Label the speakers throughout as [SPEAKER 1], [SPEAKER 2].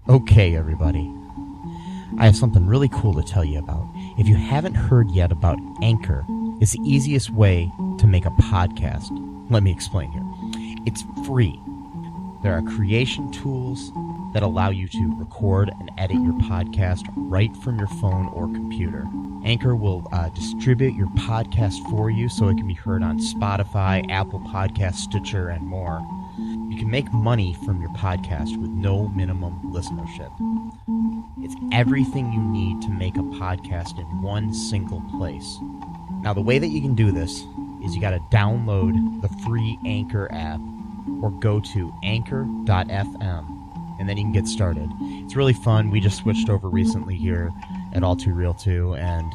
[SPEAKER 1] Okay, everybody. I have something really cool to tell you about. If you haven't heard yet about Anchor, it's the easiest way to make a podcast. Let me explain here. It's free. There are creation tools that allow you to record and edit your podcast right from your phone or computer. Anchor will distribute your podcast for you so it can be heard on Spotify, Apple Podcasts, Stitcher, and more. You can make money from your podcast with no minimum listenership. It's everything you need to make a podcast in one single place. Now, the way that you can do this is you got to download the free Anchor app or go to anchor.fm, and then you can get started. It's really fun. We just switched over recently here at All Too Real 2, and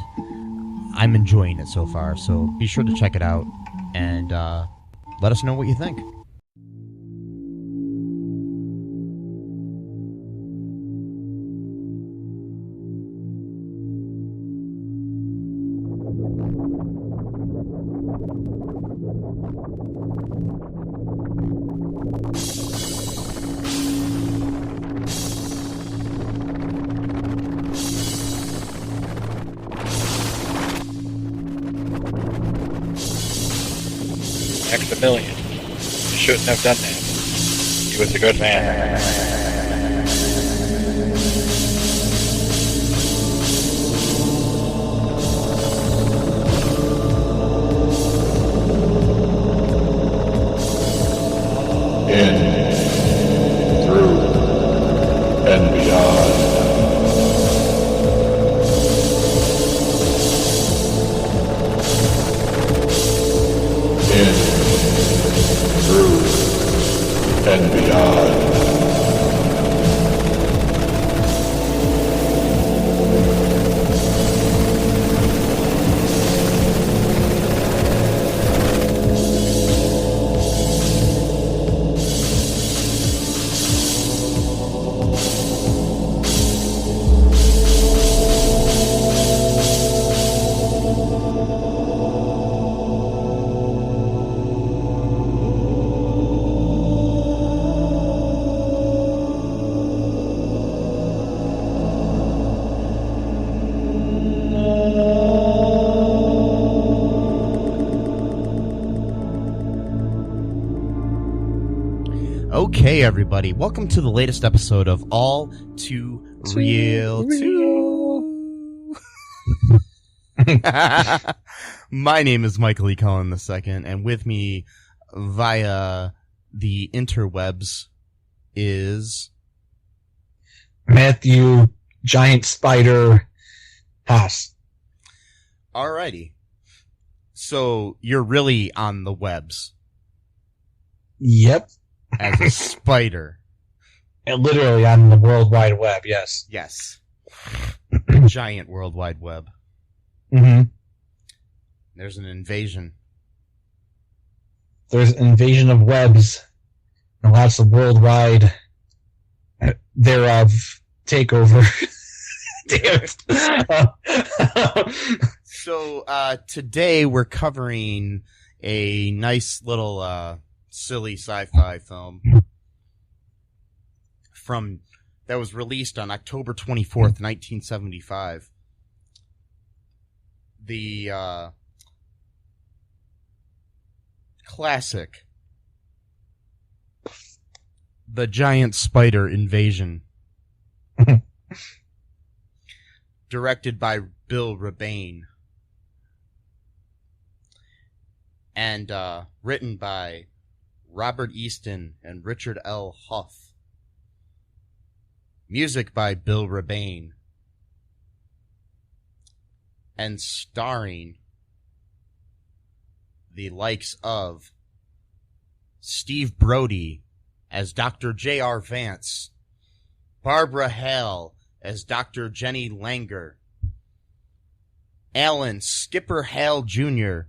[SPEAKER 1] I'm enjoying it so far. So be sure to check it out and let us know what you think.
[SPEAKER 2] $1 million. You shouldn't have done that. He was a good man.
[SPEAKER 3] In, through, and beyond. In, through, and beyond.
[SPEAKER 1] Okay, everybody, welcome to the latest episode of All Too Real 2. My name is Michael E. Cullen II, and with me via the interwebs is
[SPEAKER 4] Matthew Giant Spider Haas.
[SPEAKER 1] Alrighty. So you're really on the webs.
[SPEAKER 4] Yep.
[SPEAKER 1] As a spider.
[SPEAKER 4] And literally on the World Wide Web, yes.
[SPEAKER 1] Yes. Giant World Wide Web.
[SPEAKER 4] Mm-hmm.
[SPEAKER 1] There's an invasion.
[SPEAKER 4] There's an invasion of webs and lots of worldwide thereof takeover. Damn it.
[SPEAKER 1] So, today we're covering a nice little, silly sci-fi film that was released on October 24th, 1975. The classic The Giant Spider Invasion. Directed by Bill Rebane. And written by Robert Easton and Richard L. Huff. Music by Bill Rebane. And starring the likes of Steve Brodie as Dr. J.R. Vance, Barbara Hale as Dr. Jenny Langer, Alan Skipper Hale Jr.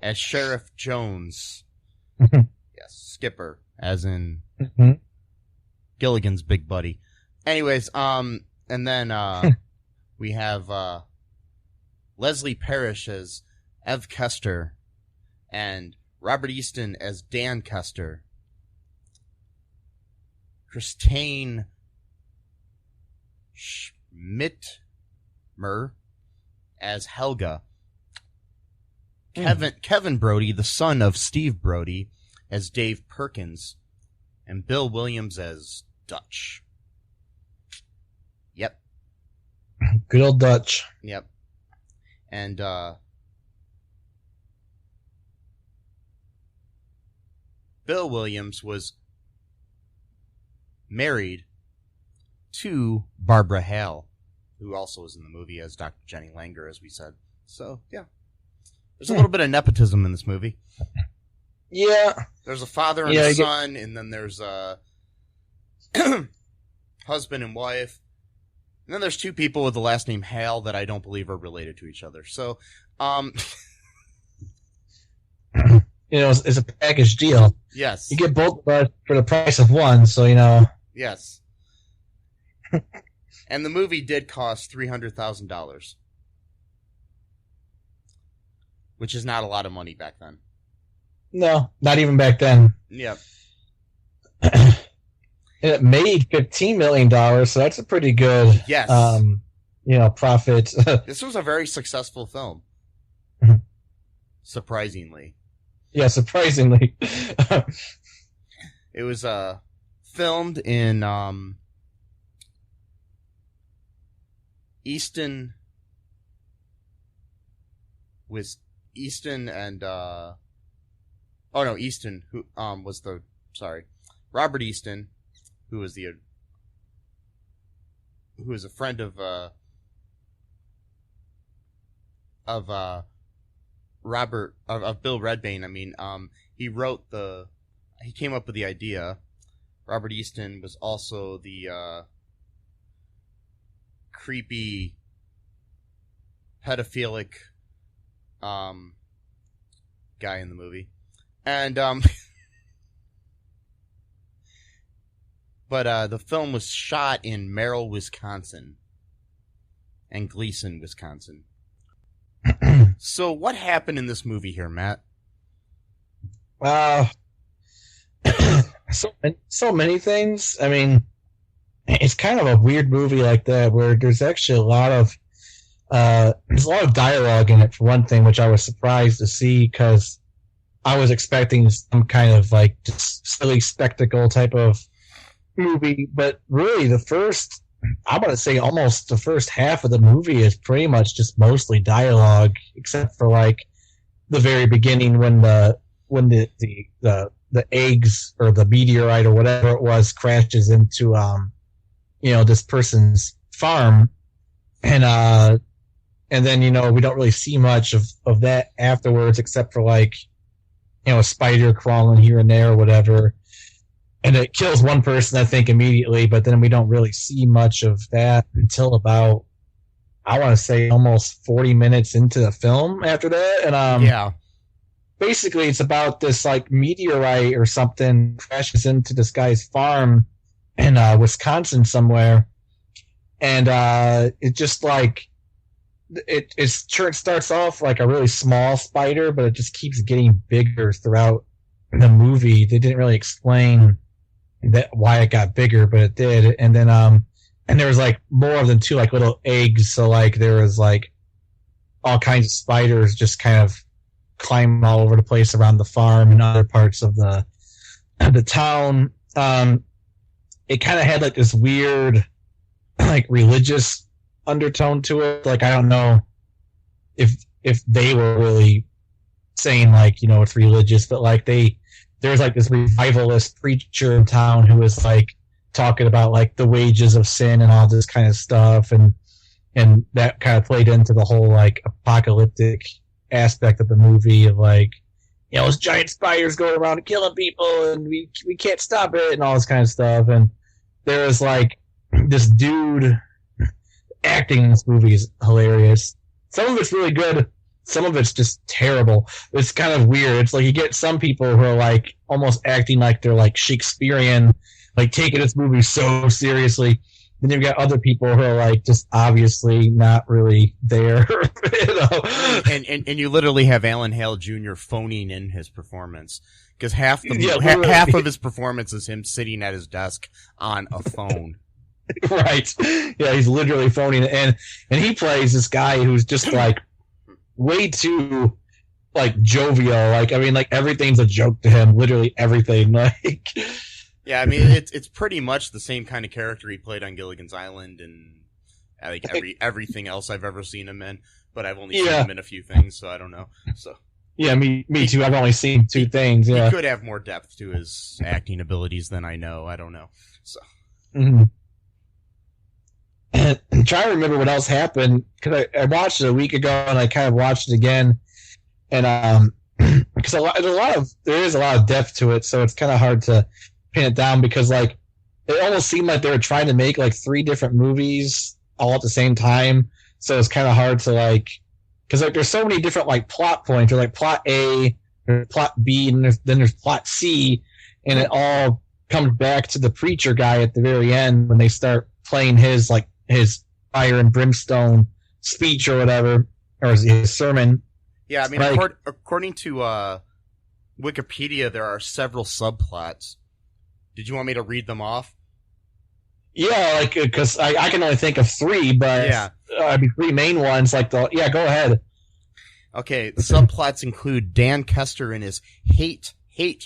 [SPEAKER 1] as Sheriff Jones. Yes, Skipper, as in Gilligan's big buddy. Anyways, and then we have Leslie Parrish as Ev Kester and Robert Easton as Dan Kester. Christiane Schmidtmer as Helga. Kevin Brodie, the son of Steve Brodie, as Dave Perkins, and Bill Williams as Dutch. Yep.
[SPEAKER 4] Good old Dutch.
[SPEAKER 1] Yep. And Bill Williams was married to Barbara Hale, who also was in the movie as Dr. Jenny Langer, as we said. So, yeah. There's a little bit of nepotism in this movie.
[SPEAKER 4] Yeah.
[SPEAKER 1] There's a father and a son, and then there's a husband and wife. And then there's two people with the last name Hale that I don't believe are related to each other. So,
[SPEAKER 4] it's a package deal.
[SPEAKER 1] Yes.
[SPEAKER 4] You get both for the price of one, so,
[SPEAKER 1] Yes. And the movie did cost $300,000. Which is not a lot of money back then.
[SPEAKER 4] No, not even back then.
[SPEAKER 1] Yep.
[SPEAKER 4] It made $15 million, so that's a pretty good,
[SPEAKER 1] yes.
[SPEAKER 4] Profit.
[SPEAKER 1] This was a very successful film. Surprisingly.
[SPEAKER 4] Yeah, surprisingly.
[SPEAKER 1] It was filmed in Easton, Easton and Easton, who Robert Easton, who was a friend of Bill Redbane. He came up with the idea. Robert Easton was also the creepy pedophilic guy in the movie. And but the film was shot in Merrill, Wisconsin and Gleason, Wisconsin. So what happened in this movie here, Matt?
[SPEAKER 4] So many things. I mean, it's kind of a weird movie like that where there's actually a lot of dialogue in it, for one thing, which I was surprised to see because I was expecting some kind of like just silly spectacle type of movie. But really, I want to say almost the first half of the movie is pretty much just mostly dialogue, except for like the very beginning when the eggs or the meteorite or whatever it was crashes into this person's farm, and then we don't really see much of that afterwards, except for like a spider crawling here and there or whatever, and it kills one person I think immediately, but then we don't really see much of that until about, I want to say, almost 40 minutes into the film after that. And basically it's about this like meteorite or something crashes into this guy's farm in Wisconsin somewhere, and it just like it starts off like a really small spider, but it just keeps getting bigger throughout the movie. They didn't really explain why it got bigger, but it did. And then and there was like more of them too, like little eggs. So like there was like all kinds of spiders just kind of climbing all over the place around the farm and other parts of the town. It kind of had like this weird like religious undertone to it. Like I don't know if they were really saying like it's religious, but like there's like this revivalist preacher in town who was like talking about like the wages of sin and all this kind of stuff, and that kind of played into the whole like apocalyptic aspect of the movie of like those giant spiders going around and killing people and we can't stop it and all this kind of stuff. And there was like this dude acting in this movie is hilarious. Some of it's really good, some of it's just terrible. It's kind of weird. It's like you get some people who are like almost acting like they're like Shakespearean, like taking this movie so seriously. Then you've got other people who are like just obviously not really there.
[SPEAKER 1] And you literally have Alan Hale Jr. phoning in his performance, because half of his performance is him sitting at his desk on a phone.
[SPEAKER 4] Right. Yeah, he's literally phoning it. And he plays this guy who's just like way too like jovial. Like, I mean, like everything's a joke to him. Literally everything. Like,
[SPEAKER 1] yeah, I mean, it's pretty much the same kind of character he played on Gilligan's Island and like everything else I've ever seen him in. But I've only seen him in a few things, so I don't know. So
[SPEAKER 4] yeah, me too. I've only seen 2 things. Yeah,
[SPEAKER 1] he could have more depth to his acting abilities than I know. I don't know. So.
[SPEAKER 4] Mm-hmm. And I'm trying to remember what else happened because I watched it a week ago and I kind of watched it again, and because there is a lot of depth to it, so it's kind of hard to pin it down because like it almost seemed like they were trying to make like 3 different movies all at the same time, so it's kind of hard to like because like there's so many different like plot points or like plot A or plot B and then there's plot C, and it all comes back to the preacher guy at the very end when they start playing his fire and brimstone speech or whatever, or his sermon.
[SPEAKER 1] Yeah, I mean,
[SPEAKER 4] like,
[SPEAKER 1] according to Wikipedia, there are several subplots. Did you want me to read them off?
[SPEAKER 4] Yeah, like, because I can only think of 3, but
[SPEAKER 1] yeah.
[SPEAKER 4] 3 main ones. Like, go ahead.
[SPEAKER 1] Okay, the subplots include Dan Kester and his hate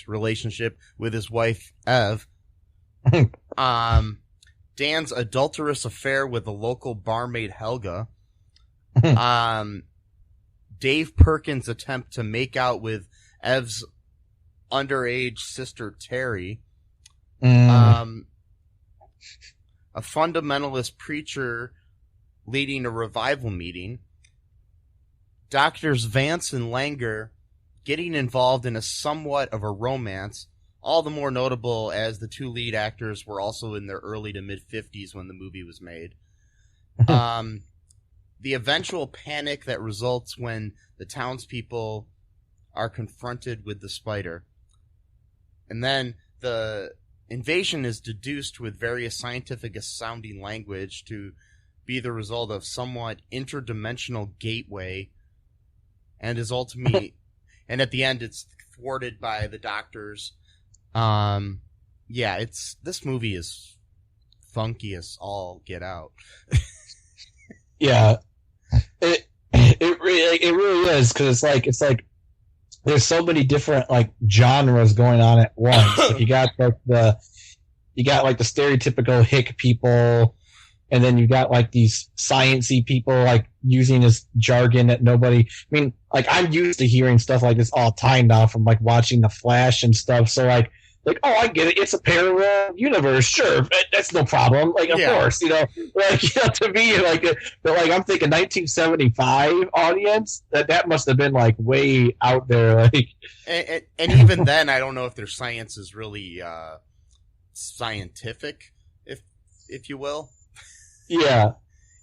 [SPEAKER 1] relationship with his wife, Ev. Dan's adulterous affair with the local barmaid, Helga. Dave Perkins' attempt to make out with Ev's underage sister, Terry. A fundamentalist preacher leading a revival meeting. Doctors Vance and Langer getting involved in a somewhat of a romance, all the more notable as the 2 lead actors were also in their early to mid-50s when the movie was made. The eventual panic that results when the townspeople are confronted with the spider. And then the invasion is deduced with various scientific-sounding language to be the result of somewhat interdimensional gateway, and is ultimately, and at the end it's thwarted by the doctors. Yeah, this movie is funky as all get out.
[SPEAKER 4] Yeah, it really is, because it's like there's so many different like genres going on at once. Like, you got the stereotypical hick people, and then you got like these sciencey people like using this jargon that nobody. I mean, like I'm used to hearing stuff like this all the time now from like watching The Flash and stuff. So like, oh, I get it. It's a parallel universe. Sure. That's no problem. Like, of course, to me, like, but like, I'm thinking 1975 audience, that must have been like way out there. Like,
[SPEAKER 1] and even then, I don't know if their science is really, scientific, if you will.
[SPEAKER 4] Yeah.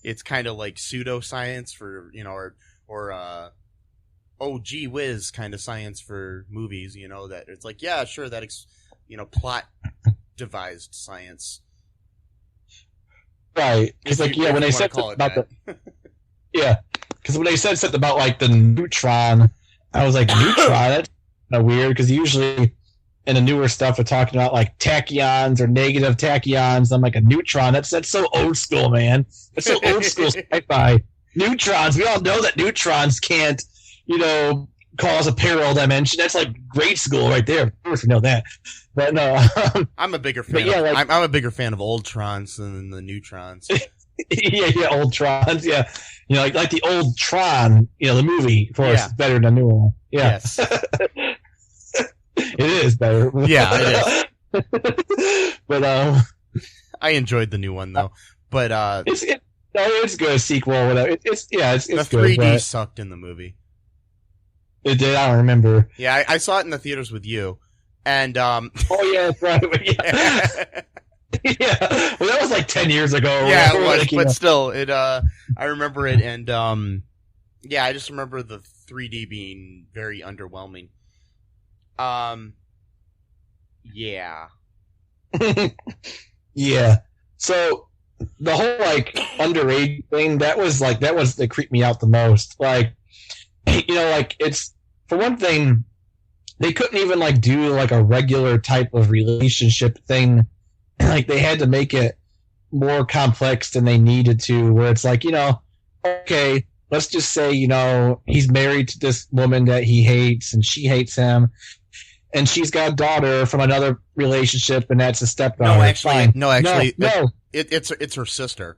[SPEAKER 1] It's kind of like pseudoscience for, or oh, gee whiz kind of science for movies, that it's like, yeah, sure, that plot devised science.
[SPEAKER 4] Right. Because when they said something about because when they said something about like the neutron, I was like, neutron? That's kind of weird, because usually in the newer stuff we're talking about like tachyons or negative tachyons. I'm like, a neutron? That's so old school, man. That's so old school sci-fi. Neutrons, we all know that neutrons can't, cause a parallel dimension. That's like grade school right there. Of course we know that. But no,
[SPEAKER 1] I'm a bigger fan. I'm a bigger fan of oldtrons than the neutrons.
[SPEAKER 4] yeah, oldtrons. Yeah, like the old Tron. The movie, of course, is better than the new one. Yeah.
[SPEAKER 1] Yes,
[SPEAKER 4] it is better.
[SPEAKER 1] Yeah, it is.
[SPEAKER 4] But
[SPEAKER 1] I enjoyed the new one though. But
[SPEAKER 4] it's good. A sequel, whatever. It's
[SPEAKER 1] the
[SPEAKER 4] good.
[SPEAKER 1] 3D sucked in the movie.
[SPEAKER 4] It did. I don't remember.
[SPEAKER 1] Yeah, I saw it in the theaters with you, and
[SPEAKER 4] oh yeah, that's right. Yeah. Yeah. Well, that was like 10 years ago.
[SPEAKER 1] Yeah, it was, but still, it. I remember it, and I just remember the 3D being very underwhelming. Yeah.
[SPEAKER 4] Yeah. So the whole like underage thing, that creeped me out the most. Like, like it's, for one thing, they couldn't even like do like a regular type of relationship thing. Like, they had to make it more complex than they needed to, where it's like, okay, let's just say, he's married to this woman that he hates and she hates him, and she's got a daughter from another relationship, and that's a stepdaughter.
[SPEAKER 1] No, it's her sister.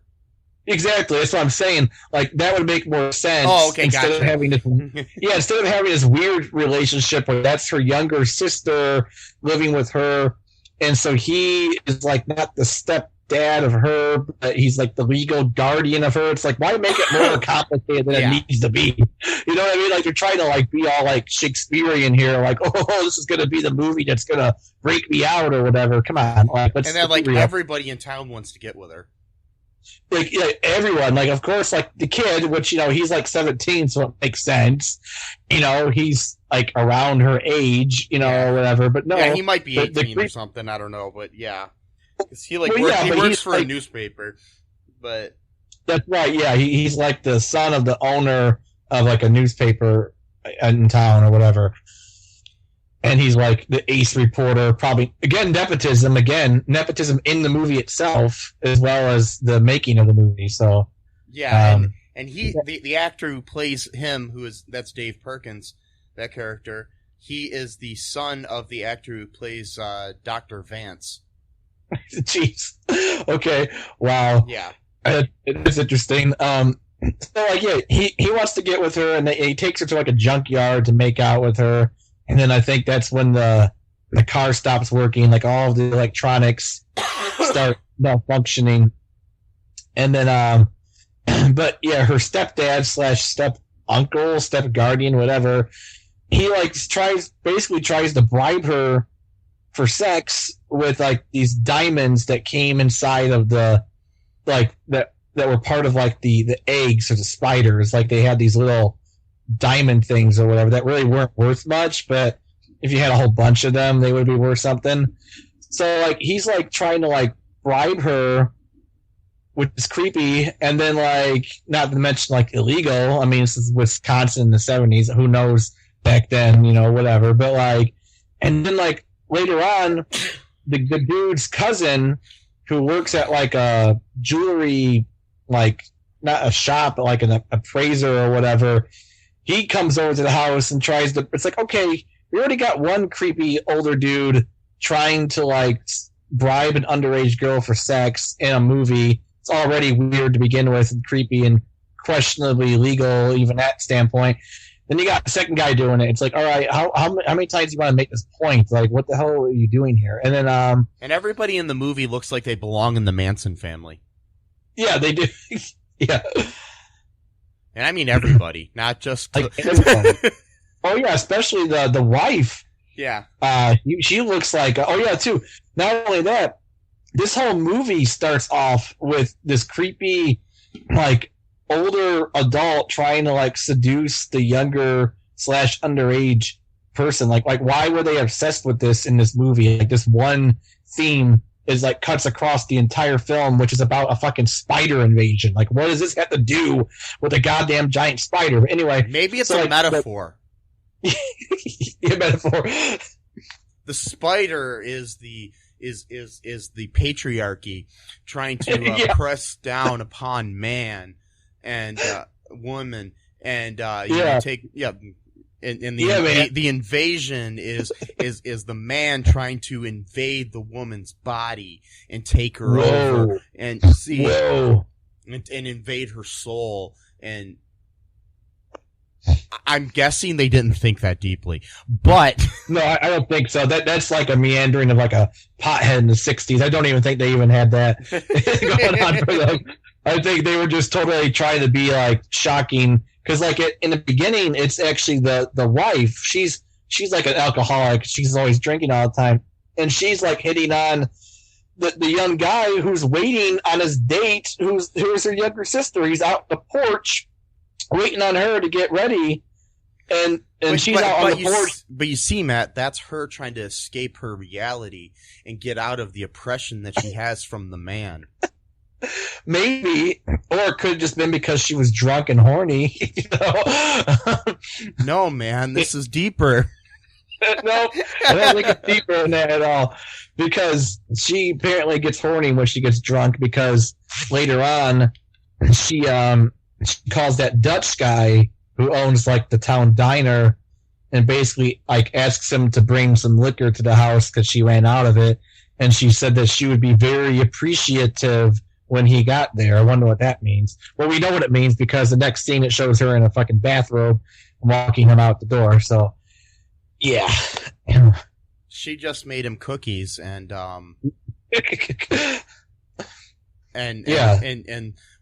[SPEAKER 4] Exactly. That's what I'm saying. Like, that would make more sense.
[SPEAKER 1] Oh, okay,
[SPEAKER 4] instead of having this, instead of having this weird relationship where that's her younger sister living with her, and so he is like not the stepdad of her, but he's like the legal guardian of her. It's like, why make it more complicated than it needs to be? You know what I mean? Like, you're trying to like be all like Shakespearean here, like, oh, this is going to be the movie that's going to break me out or whatever. Come on, like,
[SPEAKER 1] and then like everybody in town wants to get with her.
[SPEAKER 4] Like, everyone, like, of course, like the kid, which, he's like 17, so it makes sense. He's like around her age, or whatever. But no,
[SPEAKER 1] he might be 18 or something. I don't know, but yeah, because he works for a newspaper. But
[SPEAKER 4] that's right. Yeah, he's like the son of the owner of like a newspaper in town or whatever. And he's like the ace reporter, probably nepotism in the movie itself, as well as the making of the movie. So
[SPEAKER 1] and he, the actor who plays him, that's Dave Perkins, that character. He is the son of the actor who plays Dr. Vance.
[SPEAKER 4] Jeez. Okay. Wow.
[SPEAKER 1] Yeah.
[SPEAKER 4] It's interesting. So like, he wants to get with her, and he takes her to like a junkyard to make out with her. And then I think that's when the car stops working, like all of the electronics start malfunctioning. And then, but yeah, her stepdad / step uncle, step guardian, whatever, he like tries to bribe her for sex with like these diamonds that came inside of the, like that were part of like the eggs or the spiders. Like they had these little diamond things or whatever that really weren't worth much, but if you had a whole bunch of them, they would be worth something. So like he's like trying to like bribe her, which is creepy, and then like not to mention like illegal. I mean, this is Wisconsin in the 70s. Who knows back then, whatever. But like, and then like later on, the dude's cousin who works at like a jewelry, like not a shop, but like an appraiser or whatever. He comes over to the house and tries to. It's like, okay, we already got one creepy older dude trying to like bribe an underage girl for sex in a movie. It's already weird to begin with and creepy and questionably legal, even at standpoint. Then you got the second guy doing it. It's like, all right, how many times do you want to make this point? Like, what the hell are you doing here? And then
[SPEAKER 1] and everybody in the movie looks like they belong in the Manson family.
[SPEAKER 4] Yeah, they do. Yeah.
[SPEAKER 1] And I mean everybody, not just
[SPEAKER 4] like oh yeah, especially the wife.
[SPEAKER 1] Yeah.
[SPEAKER 4] She looks like too. Not only that, this whole movie starts off with this creepy like older adult trying to like seduce the younger / underage person. Like why were they obsessed with this in this movie? Like this one theme is like cuts across the entire film, which is about a fucking spider invasion. Like, what does this have to do with a goddamn giant spider? But anyway,
[SPEAKER 1] maybe it's a metaphor.
[SPEAKER 4] Yeah, metaphor.
[SPEAKER 1] The spider is the patriarchy trying to press down upon man and woman, and And the invasion is the man trying to invade the woman's body and take her over and and invade her soul. And I'm guessing they didn't think that deeply, but
[SPEAKER 4] no, I don't think so. That's like a meandering of like a pothead in the 60s. I don't even think they even had that going on for them. I think they were just totally trying to be like shocking. Because like in the beginning, it's actually the wife. She's like an alcoholic. She's always drinking all the time, and she's like hitting on the young guy who's waiting on his date. Who's her younger sister. He's out the porch, waiting on her to get ready, and she's out on the porch.
[SPEAKER 1] But you see, Matt, that's her trying to escape her reality and get out of the oppression that she has from the man.
[SPEAKER 4] Maybe, or it could have just been because she was drunk and horny. You know?
[SPEAKER 1] No, man, this is deeper.
[SPEAKER 4] No, I don't think it's deeper than that at all. because she apparently gets horny when she gets drunk, because later on she calls that Dutch guy who owns like the town diner and basically like asks him to bring some liquor to the house because she ran out of it, and she said that she would be very appreciative when he got there. I wonder what that means. Well, we know what it means because the next scene it shows her in a fucking bathrobe walking him out the door. So yeah.
[SPEAKER 1] She just made him cookies and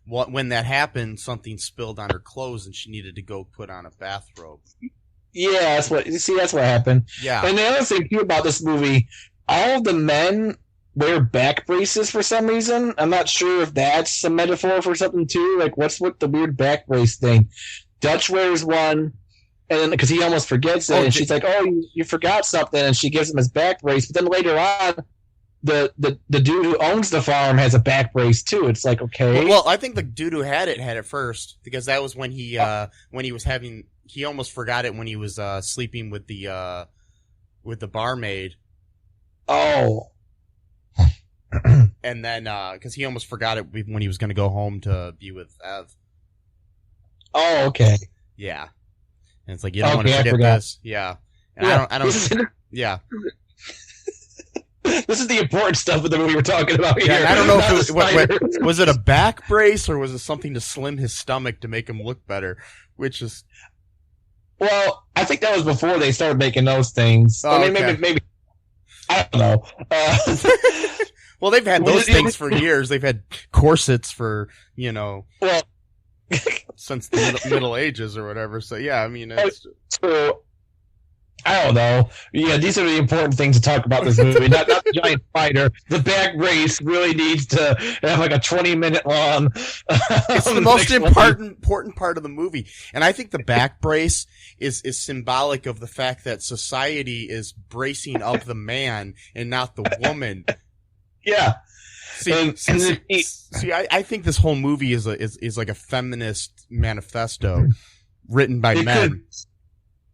[SPEAKER 1] when that happened, something spilled on her clothes and she needed to go put on a bathrobe.
[SPEAKER 4] Yeah, that's what happened.
[SPEAKER 1] Yeah.
[SPEAKER 4] And the other thing too about this movie, all the men wear back braces for some reason. I'm not sure if that's a metaphor for something too. Like, what's with the weird back brace thing? Dutch wears one, and then because he almost forgets it, and she's like, "Oh, you forgot something," and she gives him his back brace. But then later on, the dude who owns the farm has a back brace too. It's like, okay.
[SPEAKER 1] Well, I think the dude who had it first, because that was when he was having. He almost forgot it when he was sleeping with the barmaid.
[SPEAKER 4] Oh.
[SPEAKER 1] And then, because he almost forgot it when he was going to go home to be with Ev.
[SPEAKER 4] Oh, okay.
[SPEAKER 1] Yeah. And it's like, you don't want to forget this. Yeah. And
[SPEAKER 4] yeah.
[SPEAKER 1] I don't. Yeah.
[SPEAKER 4] This is the important stuff of the movie we're talking about here.
[SPEAKER 1] Yeah, I don't know if it was it a back brace or was it something to slim his stomach to make him look better, which is.
[SPEAKER 4] Well, I think that was before they started making those things.
[SPEAKER 1] Oh,
[SPEAKER 4] I mean, maybe. I don't know.
[SPEAKER 1] Well, they've had those things for years. They've had corsets for,
[SPEAKER 4] well,
[SPEAKER 1] since the Middle Ages or whatever. So, yeah, I mean, it's...
[SPEAKER 4] So, I don't know. Yeah, these are the important things to talk about this movie. not the giant spider. The back brace really needs to have like a 20-minute long...
[SPEAKER 1] It's the most important part of the movie. And I think the back brace is symbolic of the fact that society is bracing up the man and not the woman.
[SPEAKER 4] Yeah.
[SPEAKER 1] See, I think this whole movie is like a feminist manifesto written by men.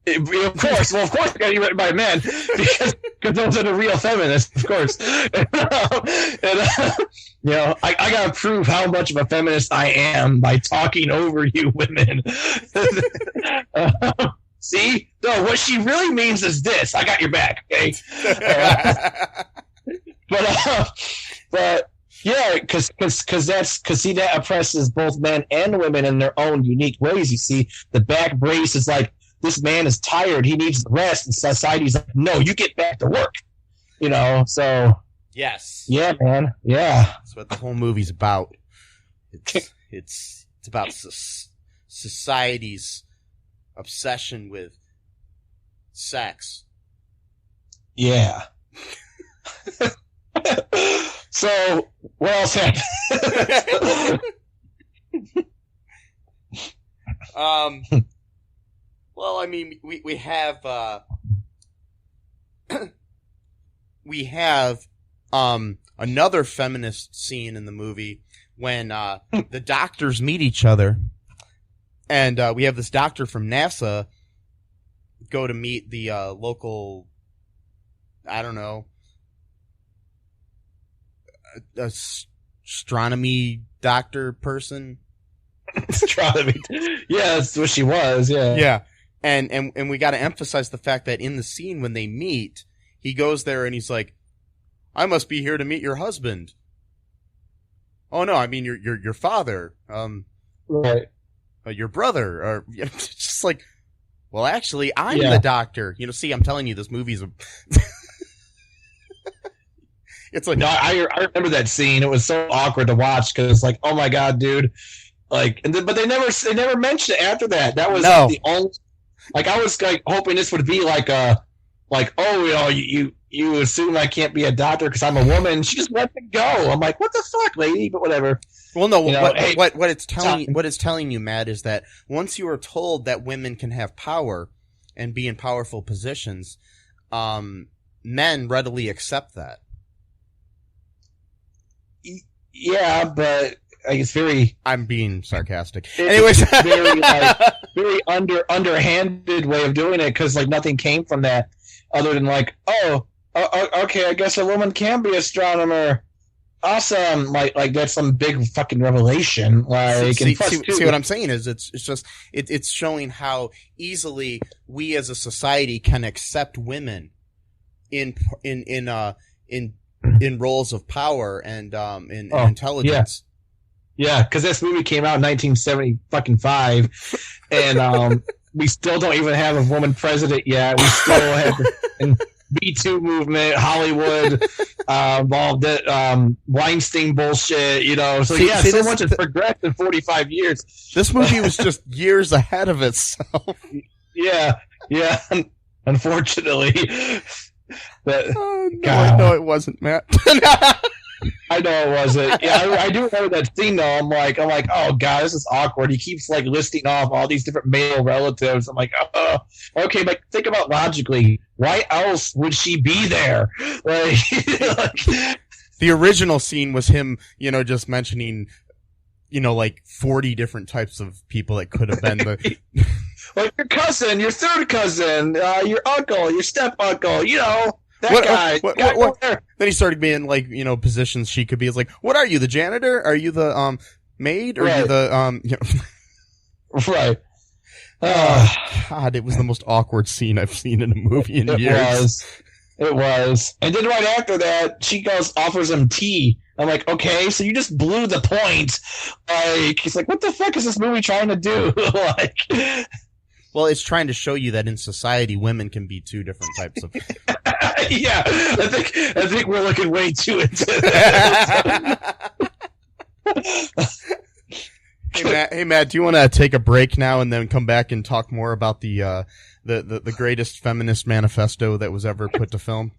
[SPEAKER 4] Of course, it got to be written by men because those are the real feminists, of course. I got to prove how much of a feminist I am by talking over you women. See? No, what she really means is this. I got your back, okay? But yeah, because that oppresses both men and women in their own unique ways. You see, the back brace is like, this man is tired, he needs rest, and society's like, no, you get back to work. So
[SPEAKER 1] yes,
[SPEAKER 4] yeah, man, yeah.
[SPEAKER 1] That's what the whole movie's about. It's about society's obsession with sex.
[SPEAKER 4] Yeah. So, what else happened?
[SPEAKER 1] Well, I mean, we have another feminist scene in the movie when the doctors meet each other, and we have this doctor from NASA go to meet the local, I don't know, astronomy doctor person.
[SPEAKER 4] Astronomy. Yeah, that's what she was. Yeah.
[SPEAKER 1] Yeah. And we got to emphasize the fact that in the scene when they meet, he goes there and he's like, "I must be here to meet your husband." Oh no, I mean your father.
[SPEAKER 4] Right.
[SPEAKER 1] Your brother, or it's just like, well, actually, I'm the doctor. See, I'm telling you, this movie's a. It's like,
[SPEAKER 4] no, I remember that scene. It was so awkward to watch because it's like, oh my god, dude. Like, but they never mentioned it after that. That was the only. Like, I was like hoping this would be like you assume I can't be a doctor because I'm a woman. She just let it go. I'm like, what the fuck, lady? But whatever.
[SPEAKER 1] Well, no. What it's telling you, Matt, is that once you are told that women can have power and be in powerful positions, men readily accept that.
[SPEAKER 4] Yeah, but it's very.
[SPEAKER 1] I'm being sarcastic. Anyways,
[SPEAKER 4] very underhanded way of doing it because like nothing came from that other than like, oh, Okay, I guess a woman can be astronomer. Awesome! Like that's some big fucking revelation. Like,
[SPEAKER 1] see what I'm saying is it's showing how easily we as a society can accept women in roles of power and in intelligence.
[SPEAKER 4] Yeah, because this movie came out in 1975, and we still don't even have a woman president yet. We still have the B2 movement, Hollywood, all that Weinstein bullshit, you know. So so much has progressed in 45 years.
[SPEAKER 1] This movie was just years ahead of itself.
[SPEAKER 4] Yeah, unfortunately. But,
[SPEAKER 1] no, it wasn't, Matt.
[SPEAKER 4] I know it wasn't. Yeah, I do remember that scene though. I'm like, oh god, this is awkward. He keeps like listing off all these different male relatives. I'm like, okay, but think about logically. Why else would she be there? Like,
[SPEAKER 1] the original scene was him, just mentioning, like 40 different types of people that could have been the.
[SPEAKER 4] Like your cousin, your third cousin, your uncle, your step uncle, that guy.
[SPEAKER 1] What? Then he started being like, positions she could be. It's like, what are you, the janitor? Are you the maid? Or are you the
[SPEAKER 4] Right.
[SPEAKER 1] God, it was the most awkward scene I've seen in a movie in years.
[SPEAKER 4] It was. And then right after that, she offers him tea. I'm like, okay, so you just blew the point. Like, he's like, what the fuck is this movie trying to do? Like.
[SPEAKER 1] Well, it's trying to show you that in society, women can be two different types of.
[SPEAKER 4] Yeah, I think we're looking way too into that.
[SPEAKER 1] Hey Matt, do you want to take a break now and then come back and talk more about the greatest feminist manifesto that was ever put to film?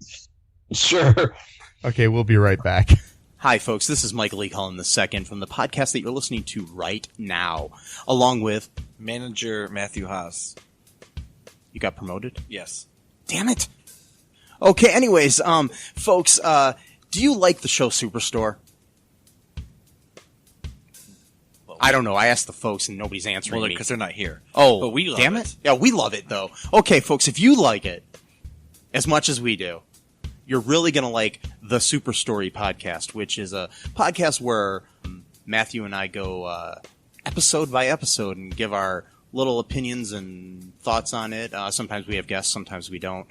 [SPEAKER 4] Sure.
[SPEAKER 1] Okay, we'll be right back.
[SPEAKER 5] Hi, folks. This is Michael E. Cullen II from the podcast that you're listening to right now, along with
[SPEAKER 6] manager Matthew Haas.
[SPEAKER 5] You got promoted?
[SPEAKER 6] Yes.
[SPEAKER 5] Damn it. Okay, anyways, folks, do you like the show Superstore? Well, I don't know. I asked the folks and nobody's answering me.
[SPEAKER 6] Because they're not here.
[SPEAKER 5] Oh,
[SPEAKER 6] but we love
[SPEAKER 5] damn it. Yeah, we love it, though. Okay, folks, if you like it as much as we do, you're really going to like the Super Story podcast, which is a podcast where Matthew and I go episode by episode and give our little opinions and thoughts on it. Sometimes we have guests, sometimes we don't.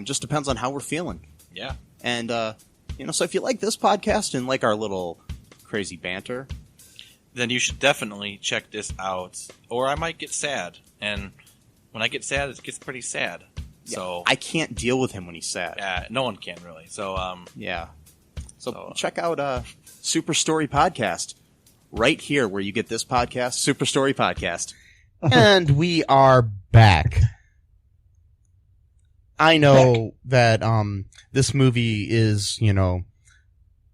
[SPEAKER 5] Just depends on how we're feeling.
[SPEAKER 6] Yeah.
[SPEAKER 5] And, so if you like this podcast and like our little crazy banter,
[SPEAKER 6] then you should definitely check this out. Or I might get sad. And when I get sad, it gets pretty sad.
[SPEAKER 5] Yeah,
[SPEAKER 6] so
[SPEAKER 5] I can't deal with him when he's sad.
[SPEAKER 6] Yeah, no one can really. So,
[SPEAKER 5] yeah. So check out Super Story Podcast right here where you get this podcast, Super Story Podcast.
[SPEAKER 1] And we are back. I know that this movie is,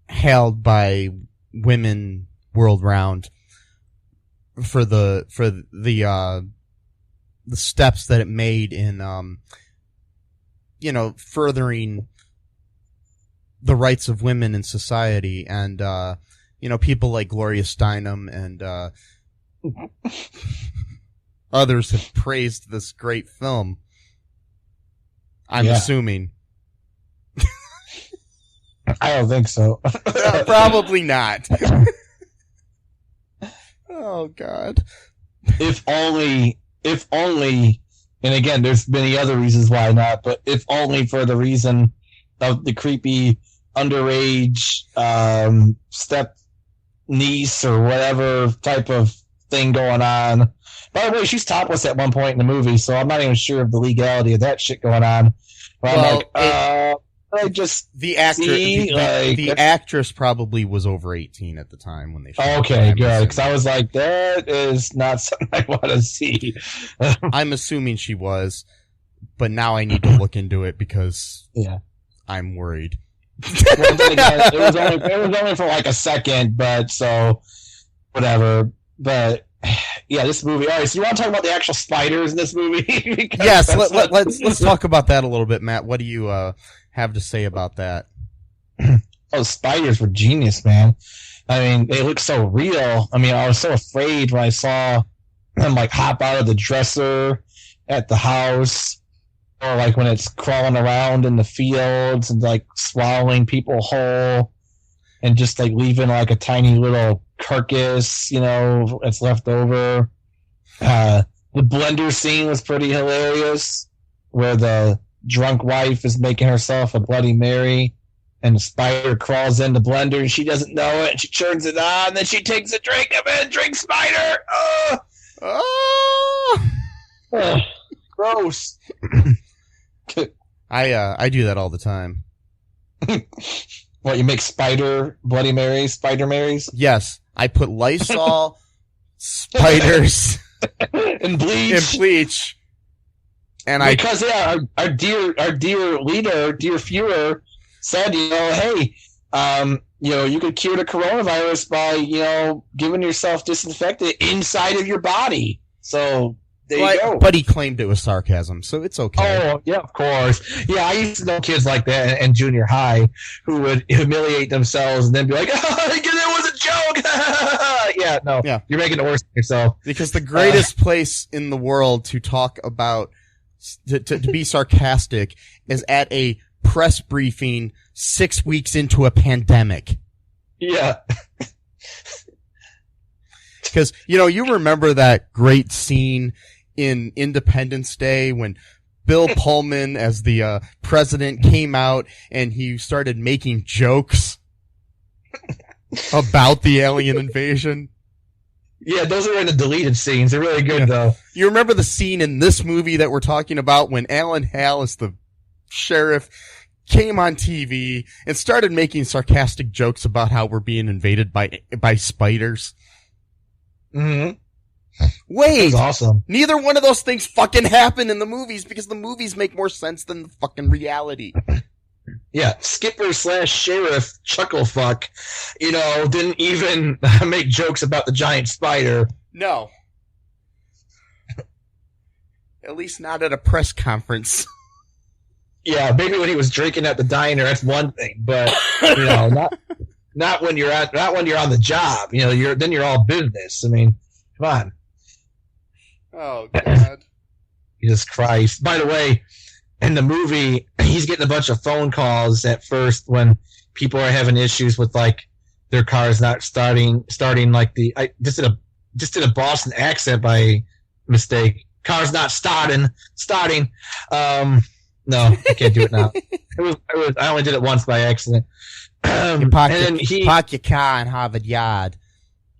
[SPEAKER 1] hailed by women world round for the steps that it made in furthering the rights of women in society, and people like Gloria Steinem and others have praised this great film. I'm assuming.
[SPEAKER 4] I don't think so.
[SPEAKER 1] Probably not. Oh God.
[SPEAKER 4] If only, and again, there's many other reasons why not, but if only for the reason of the creepy underage step niece or whatever type of thing going on. By the way, she's topless at one point in the movie, so I'm not even sure of the legality of that shit going on. But
[SPEAKER 1] well,
[SPEAKER 4] I just
[SPEAKER 1] the actress, the actress probably was over 18 at the time when they shot.
[SPEAKER 4] Okay, good, because I was like, that is not something I want to see.
[SPEAKER 1] I'm assuming she was, but now I need to look into it because I'm worried.
[SPEAKER 4] Well, then again, it was only for like a second, but so whatever. But yeah, this movie. All right, so you want to talk about the actual spiders in this movie?
[SPEAKER 1] Yes, let's talk about that a little bit, Matt. What do you have to say about that?
[SPEAKER 4] Oh, spiders were genius, man. I mean, they look so real. I mean, I was so afraid when I saw them like hop out of the dresser at the house, or like when it's crawling around in the fields and like swallowing people whole and just like leaving like a tiny little carcass, that's left over. The blender scene was pretty hilarious, where the drunk wife is making herself a Bloody Mary and the spider crawls in the blender and she doesn't know it and she turns it on and then she takes a drink of it and drinks spider. Gross.
[SPEAKER 5] I do that all the time.
[SPEAKER 4] What, you make Bloody Marys, Spider Marys?
[SPEAKER 5] Yes. I put Lysol, spiders,
[SPEAKER 4] and bleach.
[SPEAKER 5] And
[SPEAKER 4] because our dear leader, dear Fuhrer, said, hey, you could cure the coronavirus by, giving yourself disinfectant inside of your body. So there you go.
[SPEAKER 5] But he claimed it was sarcasm, so it's okay.
[SPEAKER 4] Oh, yeah, of course. Yeah, I used to know kids like that in junior high who would humiliate themselves and then be like, it was a joke. Yeah, no. Yeah. You're making it worse for yourself.
[SPEAKER 5] Because the greatest place in the world to talk about, to be sarcastic, is at a press briefing 6 weeks into a pandemic.
[SPEAKER 4] Yeah.
[SPEAKER 5] Because, you remember that great scene in Independence Day when Bill Pullman, as the president, came out and he started making jokes about the alien invasion?
[SPEAKER 4] Yeah, those are in the deleted scenes. They're really good, though.
[SPEAKER 5] You remember the scene in this movie that we're talking about when Alan Hale, as the sheriff, came on TV and started making sarcastic jokes about how we're being invaded by spiders?
[SPEAKER 4] Mm-hmm.
[SPEAKER 5] Wait,
[SPEAKER 4] that's awesome.
[SPEAKER 5] Neither one of those things fucking happen in the movies because the movies make more sense than the fucking reality.
[SPEAKER 4] Yeah, Skipper/Sheriff Chucklefuck, didn't even make jokes about the giant spider.
[SPEAKER 5] No. At least not at a press conference.
[SPEAKER 4] Yeah, maybe when he was drinking at the diner, that's one thing, but not when you're on the job. You're all business. I mean, come on.
[SPEAKER 5] Oh God.
[SPEAKER 4] Jesus Christ. By the way, in the movie, he's getting a bunch of phone calls at first when people are having issues with like their cars not starting like I just did a Boston accent by mistake. Car's not starting. No, I can't do it now. I only did it once by accident.
[SPEAKER 5] Park your car in Harvard Yard.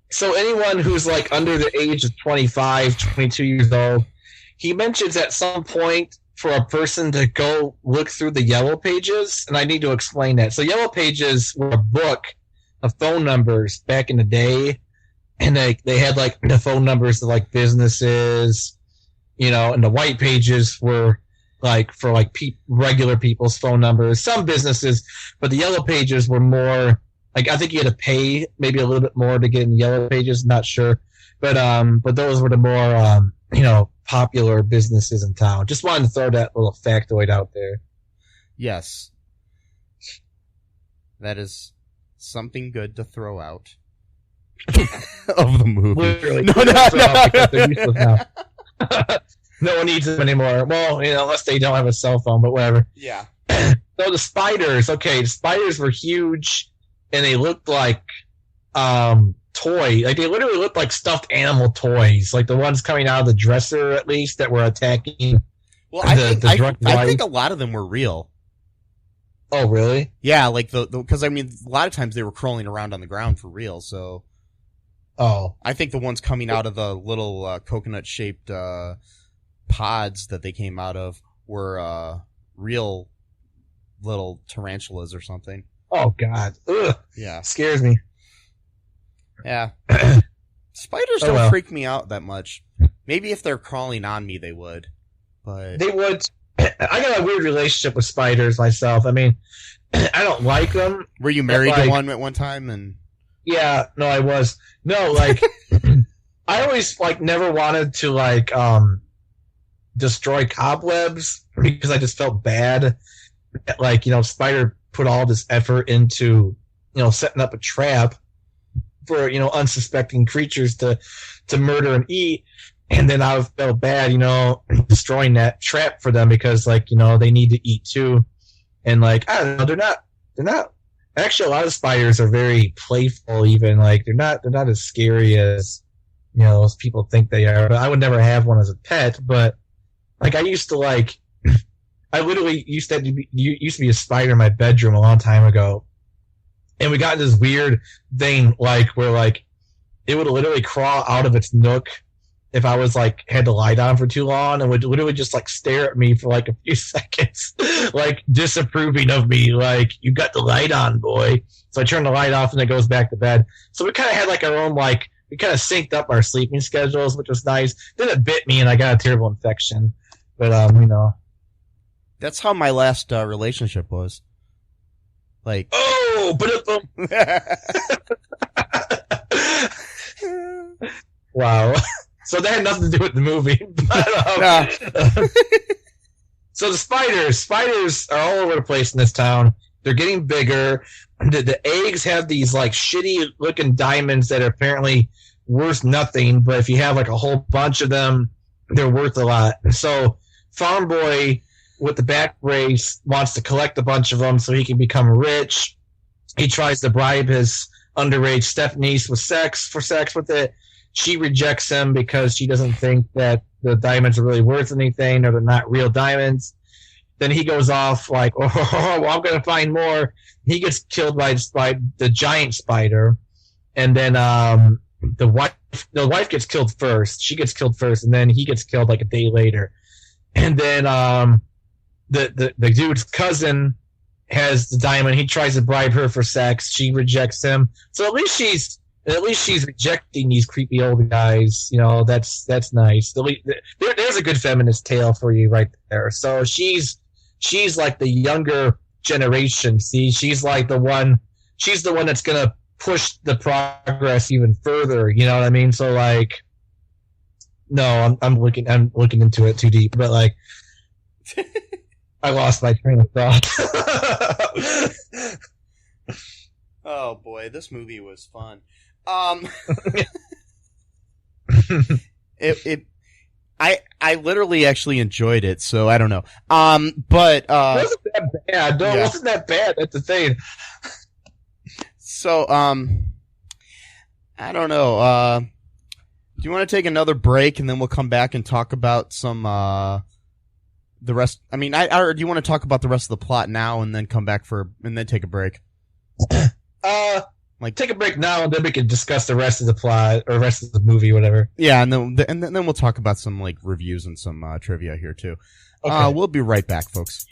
[SPEAKER 4] So anyone who's like under the age of 25, 22 years old, he mentions at some point for a person to go look through the Yellow Pages, and I need to explain that. So Yellow Pages were a book of phone numbers back in the day, and they had like the phone numbers of like businesses, and the White Pages were like for like regular people's phone numbers, some businesses, but the Yellow Pages were more like, I think you had to pay maybe a little bit more to get in the Yellow Pages, not sure, but those were the more popular businesses in town. Just wanted to throw that little factoid out there.
[SPEAKER 5] Yes, that is something good to throw out of the movie.
[SPEAKER 4] Literally,
[SPEAKER 5] no.
[SPEAKER 4] No one needs them anymore. Well, unless they don't have a cell phone, but whatever.
[SPEAKER 5] Yeah.
[SPEAKER 4] So the spiders, the spiders were huge, and they looked like toy. Like they literally looked like stuffed animal toys, like the ones coming out of the dresser, at least, that were attacking.
[SPEAKER 5] Well, I think a lot of them were real.
[SPEAKER 4] Oh, really?
[SPEAKER 5] Yeah, like because I mean, a lot of times they were crawling around on the ground for real. So.
[SPEAKER 4] Oh.
[SPEAKER 5] I think the ones coming out of the little coconut-shaped pods that they came out of were real little tarantulas or something.
[SPEAKER 4] Oh God! Ugh.
[SPEAKER 5] Yeah,
[SPEAKER 4] scares me.
[SPEAKER 5] Yeah, spiders don't freak me out that much. Maybe if they're crawling on me, they would. But
[SPEAKER 4] they would. I got a weird relationship with spiders myself. I mean, I don't like them.
[SPEAKER 5] Were you married to one at one time? And
[SPEAKER 4] yeah, no, I was. No, like I always never wanted to destroy cobwebs because I just felt bad. Spider put all this effort into, setting up a trap for, unsuspecting creatures to murder and eat. And then I felt bad, destroying that trap for them because, like, they need to eat too. And, like, I don't know, they're not, actually a lot of spiders are very playful even. Like, they're not as scary as, as people think they are. But I would never have one as a pet, but, like, I literally used to be a spider in my bedroom a long time ago. And we got this weird thing, like, where, like, it would literally crawl out of its nook if I was, like, had to lie down for too long, and would literally just, like, stare at me for, like, a few seconds, like, disapproving of me, like, you got the light on, boy. So I turn the light off, and it goes back to bed. So we kind of had, like, our own, like, we kind of synced up our sleeping schedules, which was nice. Then it bit me, and I got a terrible infection. But,
[SPEAKER 1] That's how my last relationship was. Like,
[SPEAKER 4] wow. So that had nothing to do with the movie. But, so the spiders are all over the place in this town. They're getting bigger. The eggs have these, like, shitty looking diamonds that are apparently worth nothing, but if you have, like, a whole bunch of them, they're worth a lot. So Farm Boy with the back brace wants to collect a bunch of them so he can become rich. He tries to bribe his underage stepniece with sex with it. She rejects him because she doesn't think that the diamonds are really worth anything or they're not real diamonds. Then he goes off like, well, I'm going to find more. He gets killed by the giant spider. And then the wife gets killed first. She gets killed first, and then he gets killed like a day later. And then the dude's cousin has the diamond. He tries to bribe her for sex. She rejects him. So at least she's rejecting these creepy old guys. That's nice. There's a good feminist tale for you right there. So she's like the younger generation. See, she's the one that's gonna push the progress even further. You know what I mean? So, like, no, I'm looking into it too deep, but, like, I lost my train of thought.
[SPEAKER 1] oh boy, this movie was fun. I literally actually enjoyed it, so I don't know. But
[SPEAKER 4] it wasn't that bad. No, It wasn't that bad. That's the thing.
[SPEAKER 1] So, I don't know. Do you want to take another break and then we'll come back and talk about some the rest? I mean, or do you want to talk about the rest of the plot now and then come back and then take a break?
[SPEAKER 4] Take a break now and then we can discuss the rest of the plot or rest of the movie, whatever.
[SPEAKER 1] Yeah, and then we'll talk about some, like, reviews and some trivia here too.
[SPEAKER 4] Okay.
[SPEAKER 1] We'll be right back, folks.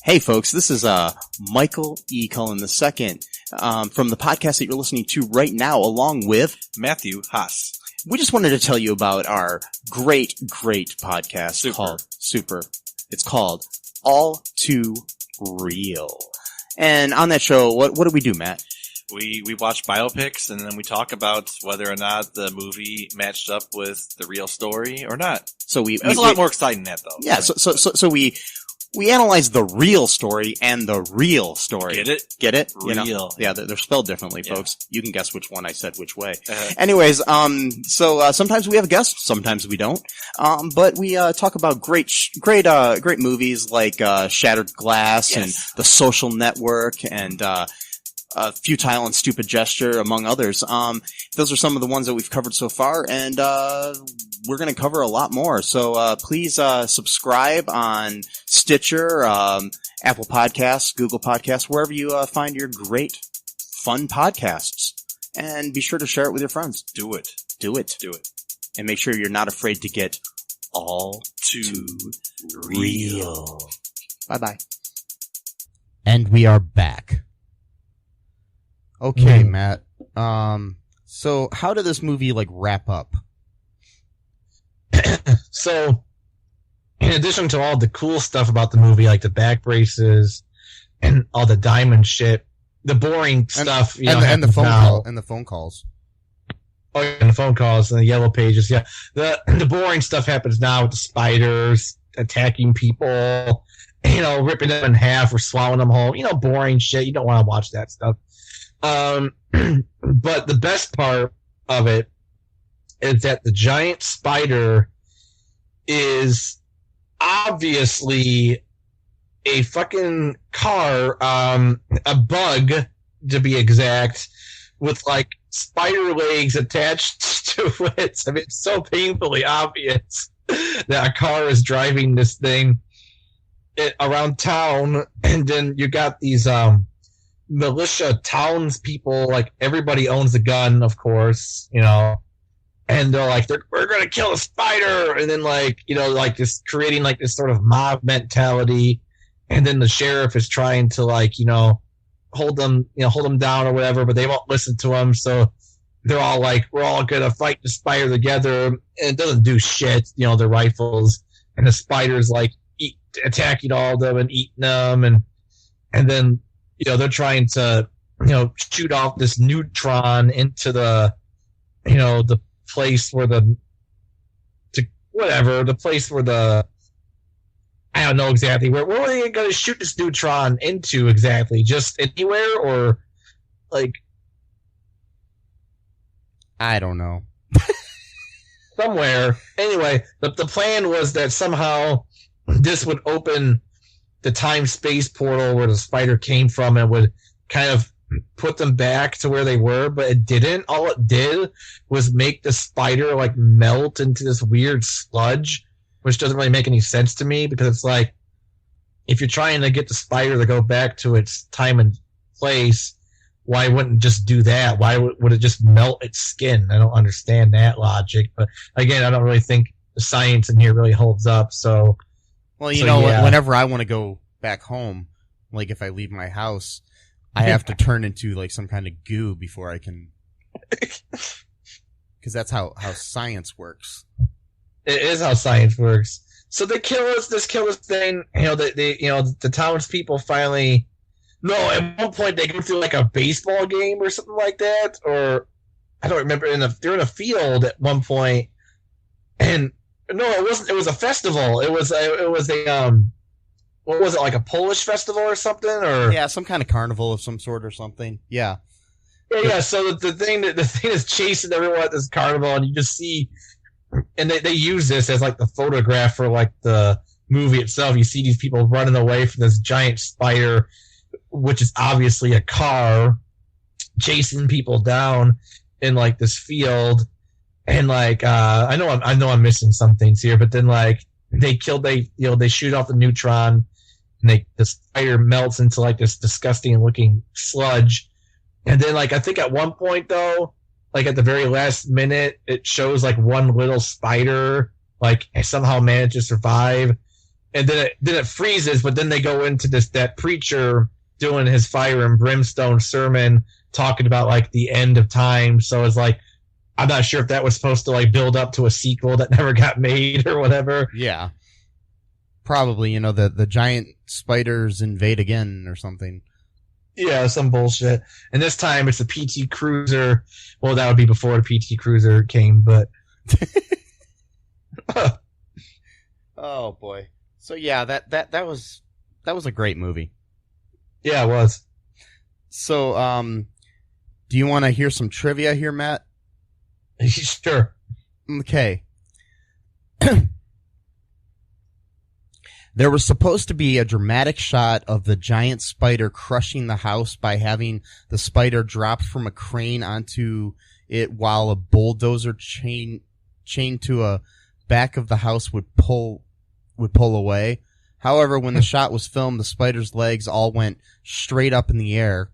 [SPEAKER 5] Hey, folks, this is Michael E. Cullen II from the podcast that you're listening to right now, along with
[SPEAKER 6] Matthew Haas.
[SPEAKER 5] We just wanted to tell you about our great podcast called Super. It's called All Too Real. And on that show, what do we do, Matt?
[SPEAKER 6] We watch biopics, and then we talk about whether or not the movie matched up with the real story or not.
[SPEAKER 5] So
[SPEAKER 6] it was a lot more exciting than that, though.
[SPEAKER 5] Yeah, so we analyze the real story and the real story.
[SPEAKER 6] Get it?
[SPEAKER 5] Get it?
[SPEAKER 6] Real.
[SPEAKER 5] Yeah, they're spelled differently, folks. You can guess which one I said which way. Anyways, so sometimes we have guests, sometimes we don't. But we talk about great movies like Shattered Glass and The Social Network and Futile and Stupid Gesture, among others. Those are some of the ones that we've covered so far, and we're going to cover a lot more. So please subscribe on Stitcher, Apple Podcasts, Google Podcasts, wherever you find your great, fun podcasts. And be sure to share it with your friends.
[SPEAKER 6] Do it.
[SPEAKER 5] And make sure you're not afraid to get all too real. Bye-bye.
[SPEAKER 1] And we are back. Okay, Matt. So how did this movie, like, wrap up?
[SPEAKER 4] So, in addition to all the cool stuff about the movie, like the back braces and all the diamond shit, the boring stuff,
[SPEAKER 1] and the phone calls.
[SPEAKER 4] Oh, and the phone calls and the yellow pages. Yeah, the boring stuff happens now with the spiders attacking people, ripping them in half or swallowing them whole. Boring shit. You don't want to watch that stuff. But the best part of it is that the giant spider is obviously a fucking car, a bug to be exact, with like spider legs attached to it. I mean, it's so painfully obvious that a car is driving this thing around town, and then you got these militia townspeople, like everybody owns a gun, of course, you know, and they're like, we're gonna kill a spider, and then like, you know, like just creating like this sort of mob mentality, and then the sheriff is trying to like, you know, hold them down or whatever, but they won't listen to him, so they're all like, we're all gonna fight the spider together, and it doesn't do shit, you know, the rifles, and the spider's like attacking all of them and eating them, and then, you know, they're trying to, you know, shoot off this neutron into the, you know, the place where the I don't know exactly where are they going to shoot this neutron into exactly? Just anywhere, or like,
[SPEAKER 1] I don't know.
[SPEAKER 4] Somewhere. Anyway, the plan was that somehow this would open the time-space portal where the spider came from, and would kind of put them back to where they were, but it didn't. All it did was make the spider like melt into this weird sludge, which doesn't really make any sense to me, because it's like, if you're trying to get the spider to go back to its time and place, why wouldn't it just do that? Why would it just melt its skin? I don't understand that logic. But again, I don't really think the science in here really holds up. So,
[SPEAKER 1] well, you know, yeah. Whenever I want to go back home, like if I leave my house, I have to turn into like some kind of goo before I can, because that's how science works.
[SPEAKER 4] It is how science works. So they kill this thing. You know, the townspeople finally. No, at one point they go through like a baseball game or something like that, or I don't remember. They're in a field at one point, and no, it wasn't. It was a festival. It was a what was it, like a Polish festival or something, or
[SPEAKER 1] yeah, some kind of carnival of some sort or something. Yeah.
[SPEAKER 4] Yeah. So the thing is chasing everyone at this carnival, and you just see, and they use this as like the photograph for like the movie itself. You see these people running away from this giant spider, which is obviously a car, chasing people down in like this field, and like I know I'm missing some things here, but then like they shoot off the neutron, and the spider melts into like this disgusting looking sludge, and then like I think at one point though, like at the very last minute, it shows like one little spider like somehow managed to survive, and then it freezes, but then they go into that preacher doing his fire and brimstone sermon talking about like the end of time. So it's like, I'm not sure if that was supposed to like build up to a sequel that never got made or whatever.
[SPEAKER 1] Yeah. Probably, you know, the giant spiders invade again or something.
[SPEAKER 4] Yeah, some bullshit. And this time it's a PT Cruiser. Well, that would be before the PT Cruiser came, but
[SPEAKER 1] oh boy. So yeah, that was a great movie.
[SPEAKER 4] Yeah, it was.
[SPEAKER 1] So, do you want to hear some trivia here, Matt?
[SPEAKER 4] Sure.
[SPEAKER 1] Okay. There was supposed to be a dramatic shot of the giant spider crushing the house by having the spider drop from a crane onto it while a bulldozer chained to a back of the house would pull away. However, when the shot was filmed, the spider's legs all went straight up in the air.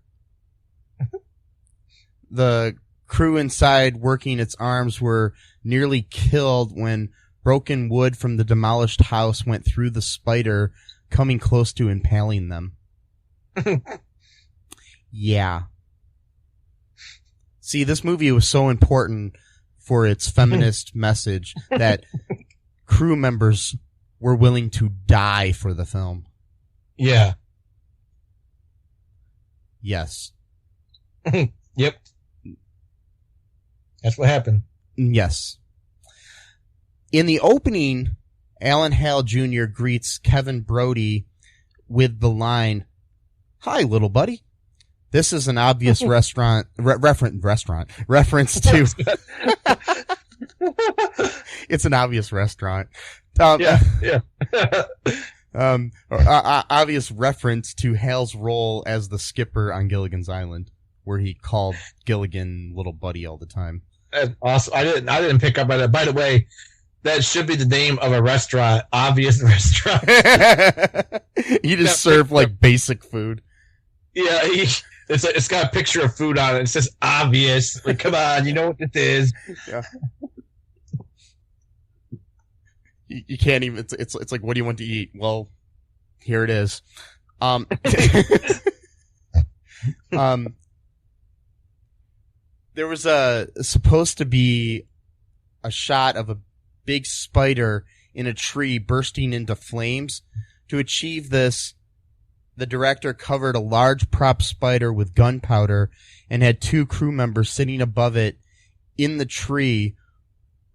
[SPEAKER 1] The crew inside working its arms were nearly killed when broken wood from the demolished house went through the spider, coming close to impaling them. Yeah. See, this movie was so important for its feminist message that crew members were willing to die for the film.
[SPEAKER 4] Yeah.
[SPEAKER 1] Yes.
[SPEAKER 4] Yep. That's what happened.
[SPEAKER 1] Yes. In the opening, Alan Hale Jr. greets Kevin Brodie with the line, "Hi, little buddy." This is an obvious reference to it's an obvious restaurant Obvious reference to Hale's role as the skipper on Gilligan's Island, where he called Gilligan little buddy all the time.
[SPEAKER 4] That's awesome. I didn't pick up on that. By the way, that should be the name of a restaurant. Obvious restaurant.
[SPEAKER 1] You just serve like basic food.
[SPEAKER 4] Yeah, it's got a picture of food on it. It says obvious. Like, come on, you know what this is.
[SPEAKER 1] Yeah. You can't even. It's like, what do you want to eat? Well, here it is. There was supposed to be a shot of a big spider in a tree bursting into flames. To achieve this, the director covered a large prop spider with gunpowder and had 2 crew members sitting above it in the tree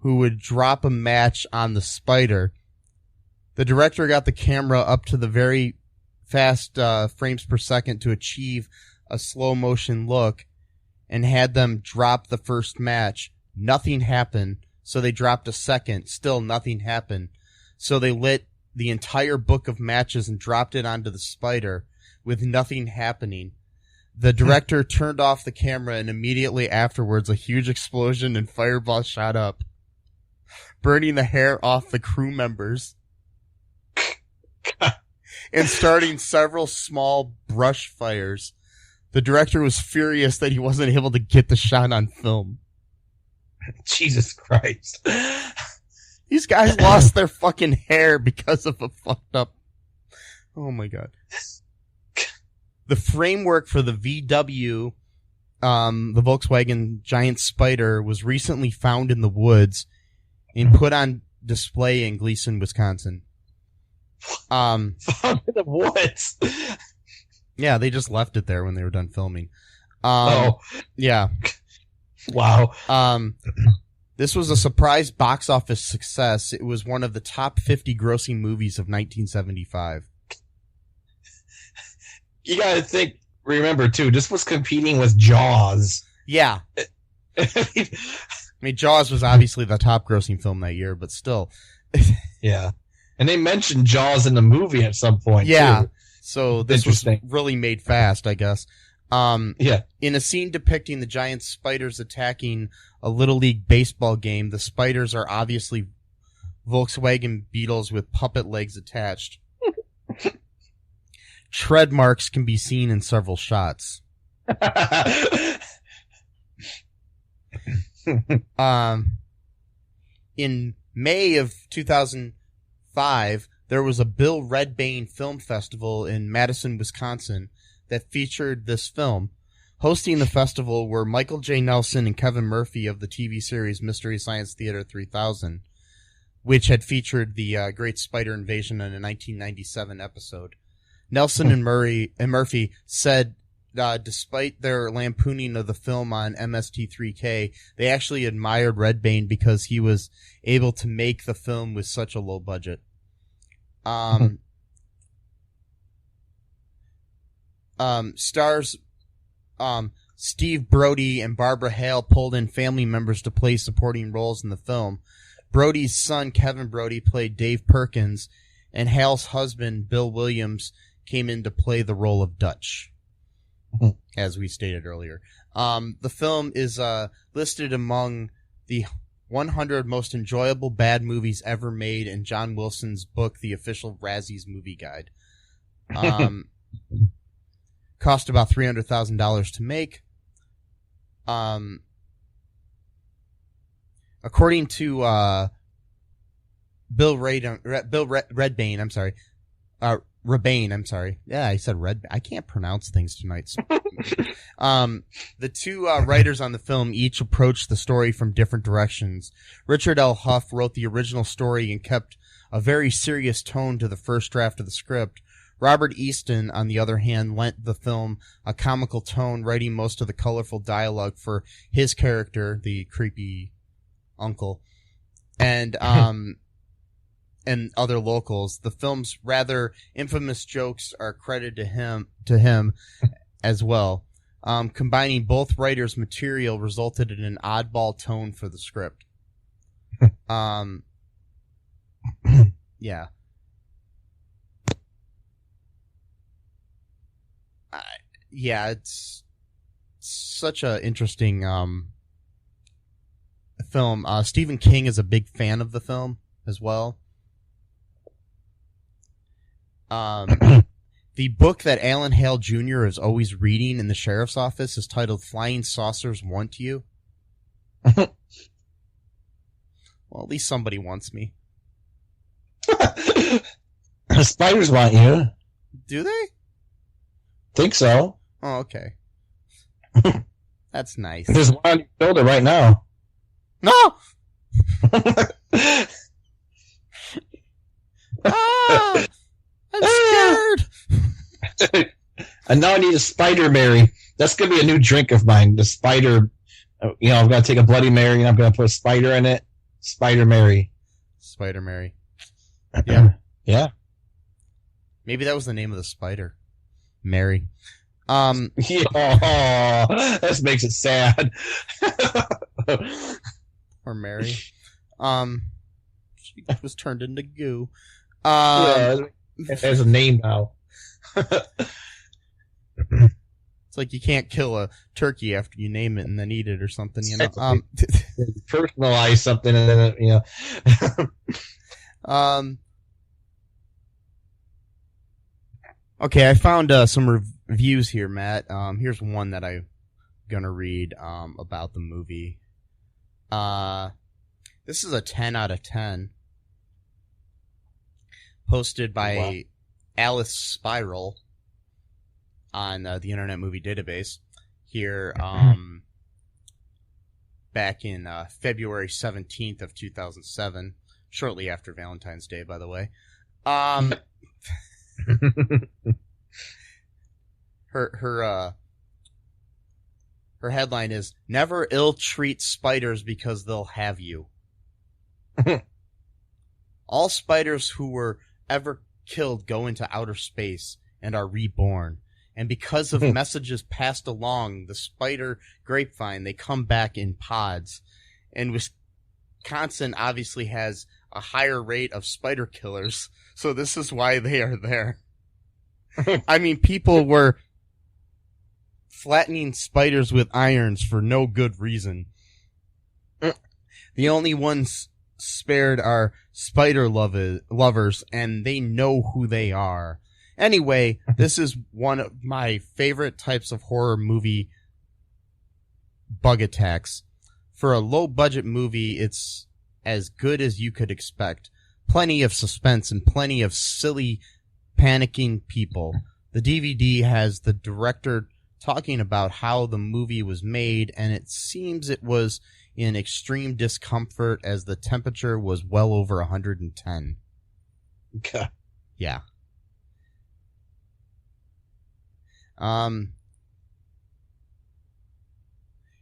[SPEAKER 1] who would drop a match on the spider. The director got the camera up to the very fast frames per second to achieve a slow motion look and had them drop the first match. Nothing happened, so they dropped a second. Still nothing happened. So they lit the entire book of matches and dropped it onto the spider with nothing happening. The director turned off the camera, and immediately afterwards a huge explosion and fireball shot up, burning the hair off the crew members and starting several small brush fires. The director was furious that he wasn't able to get the shot on film.
[SPEAKER 4] Jesus Christ.
[SPEAKER 1] These guys lost their fucking hair because of a fucked up... Oh my god. The framework for the VW, the Volkswagen Giant Spider, was recently found in the woods and put on display in Gleason, Wisconsin.
[SPEAKER 4] Found in the woods?
[SPEAKER 1] Yeah, they just left it there when they were done filming. Yeah.
[SPEAKER 4] Wow.
[SPEAKER 1] This was a surprise box office success. It was one of the top 50 grossing movies of 1975.
[SPEAKER 4] You gotta remember too, this was competing with Jaws.
[SPEAKER 1] Yeah. I mean, Jaws was obviously the top grossing film that year, but still.
[SPEAKER 4] Yeah. And they mentioned Jaws in the movie at some point,
[SPEAKER 1] yeah.
[SPEAKER 4] too.
[SPEAKER 1] So this was really made fast, I guess.
[SPEAKER 4] Yeah.
[SPEAKER 1] In a scene depicting the giant spiders attacking a Little League baseball game, the spiders are obviously Volkswagen Beetles with puppet legs attached. Tread marks can be seen in several shots. In May of 2005, there was a Bill Redbane Film Festival in Madison, Wisconsin that featured this film. Hosting the festival were Michael J. Nelson and Kevin Murphy of the TV series Mystery Science Theater 3000, which had featured the Great Spider Invasion in a 1997 episode. Nelson and Murphy said despite their lampooning of the film on MST3K, they actually admired Redbane because he was able to make the film with such a low budget. Stars Steve Brodie and Barbara Hale pulled in family members to play supporting roles in the film. Brodie's son, Kevin Brodie, played Dave Perkins, and Hale's husband, Bill Williams, came in to play the role of Dutch, as we stated earlier. The film is listed among the 100 most enjoyable bad movies ever made in John Wilson's book, The Official Razzies Movie Guide. Cost about $300,000 to make. According to Redbane, I'm sorry. Rebane, I'm sorry. Yeah, I said Red. I can't pronounce things tonight. So. The two writers on the film each approached the story from different directions. Richard L. Huff wrote the original story and kept a very serious tone to the first draft of the script. Robert Easton, on the other hand, lent the film a comical tone, writing most of the colorful dialogue for his character, the creepy uncle, and other locals. The film's rather infamous jokes are credited to him as well. Combining both writers' material resulted in an oddball tone for the script. Yeah. Yeah, it's such a interesting film. Stephen King is a big fan of the film as well. The book that Alan Hale Jr. is always reading in the sheriff's office is titled Flying Saucers Want You. Well, at least somebody wants me.
[SPEAKER 4] The spiders want you.
[SPEAKER 1] Do they?
[SPEAKER 4] Think so.
[SPEAKER 1] Oh, okay. That's nice.
[SPEAKER 4] There's one on your shoulder right now.
[SPEAKER 1] No! Ah! I'm scared!
[SPEAKER 4] And now I need a Spider Mary. That's going to be a new drink of mine. The Spider, I'm going to take a Bloody Mary and I'm going to put a spider in it. Spider Mary.
[SPEAKER 1] Spider Mary. Yeah.
[SPEAKER 4] Yeah.
[SPEAKER 1] Maybe that was the name of the spider. Mary.
[SPEAKER 4] Yeah, this makes it sad.
[SPEAKER 1] Or Mary. She was turned into goo.
[SPEAKER 4] Yeah, it has a name now.
[SPEAKER 1] It's like you can't kill a turkey after you name it and then eat it or something, you know.
[SPEAKER 4] Personalize something and then
[SPEAKER 1] Okay, I found some reviews here, Matt. Here's one that I'm gonna read about the movie. This is a 10 out of 10. Posted by Alice Spiral on the Internet Movie Database here back in February 17th of 2007, shortly after Valentine's Day, by the way. Her headline is "Never ill-treat spiders because they'll have you." All spiders who were ever killed go into outer space and are reborn. And because of messages passed along the spider grapevine, they come back in pods. And Wisconsin obviously has a higher rate of spider killers, so this is why they are there. I mean, people were flattening spiders with irons for no good reason. The only ones spared are spider lovers, and they know who they are. Anyway, this is one of my favorite types of horror movie bug attacks. For a low-budget movie, it's as good as you could expect. Plenty of suspense and plenty of silly, panicking people. The DVD has the director talking about how the movie was made, and it seems it was in extreme discomfort as the temperature was well over 110.
[SPEAKER 4] Okay.
[SPEAKER 1] Yeah.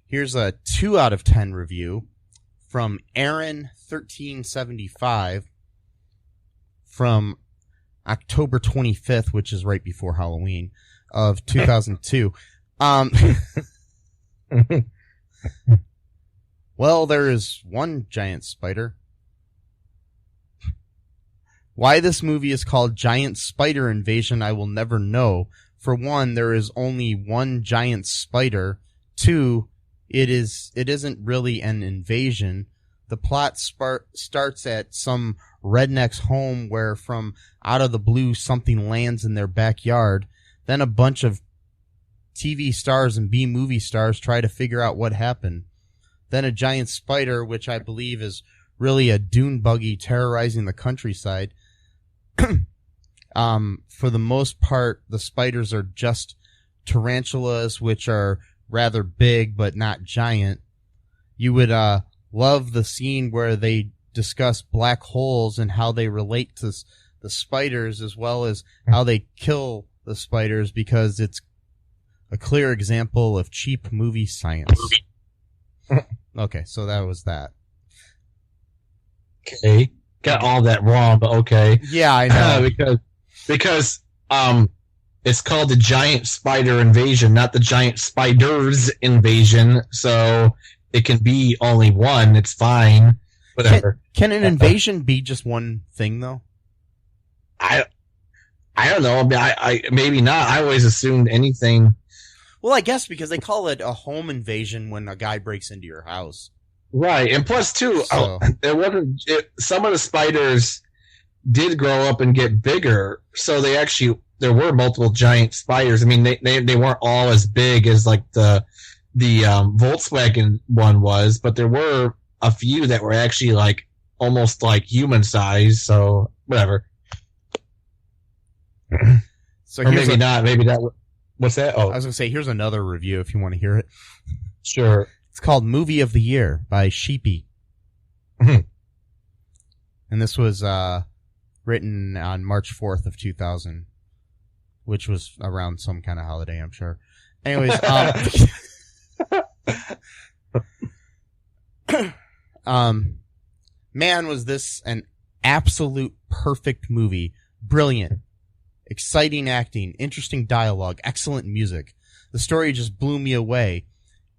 [SPEAKER 1] Here's a 2 out of 10 review from Aaron1375 from October 25th, which is right before Halloween of 2002. Well, there is one giant spider. Why this movie is called Giant Spider Invasion, I will never know. For one, there is only one giant spider. Two, it isn't really an invasion. The plot starts at some redneck's home where from out of the blue something lands in their backyard. Then a bunch of TV stars and B-movie stars try to figure out what happened. Then a giant spider, which I believe is really a dune buggy terrorizing the countryside. For the most part, the spiders are just tarantulas, which are rather big but not giant. You would love the scene where they discuss black holes and how they relate to the spiders, as well as how they kill the spiders, because it's a clear example of cheap movie science. Okay, so that was that.
[SPEAKER 4] Okay. Got all that wrong, but okay.
[SPEAKER 1] Yeah, I know.
[SPEAKER 4] Because it's called the Giant Spider Invasion, not the Giant Spiders Invasion, so it can be only one. It's fine. Whatever.
[SPEAKER 1] Can an invasion be just one thing, though?
[SPEAKER 4] I don't know. I maybe not. I always assumed anything.
[SPEAKER 5] Well, I guess because they call it a home invasion when a guy breaks into your house.
[SPEAKER 4] Right, and plus too, it wasn't. Some of the spiders did grow up and get bigger, so there were multiple giant spiders. I mean, they weren't all as big as like the Volkswagen one was, but there were a few that were actually like almost like human size. So whatever.
[SPEAKER 5] So
[SPEAKER 4] or maybe not. Maybe that. What's that? Oh,
[SPEAKER 5] I was gonna say here's another review if you want to hear it.
[SPEAKER 4] Sure.
[SPEAKER 5] It's called Movie of the Year by Sheepy.
[SPEAKER 4] Mhm.
[SPEAKER 5] And this was written on March 4th of 2000, which was around some kind of holiday, I'm sure. Anyways, man, was this an absolute perfect movie. Brilliant. Exciting acting, interesting dialogue, excellent music. The story just blew me away.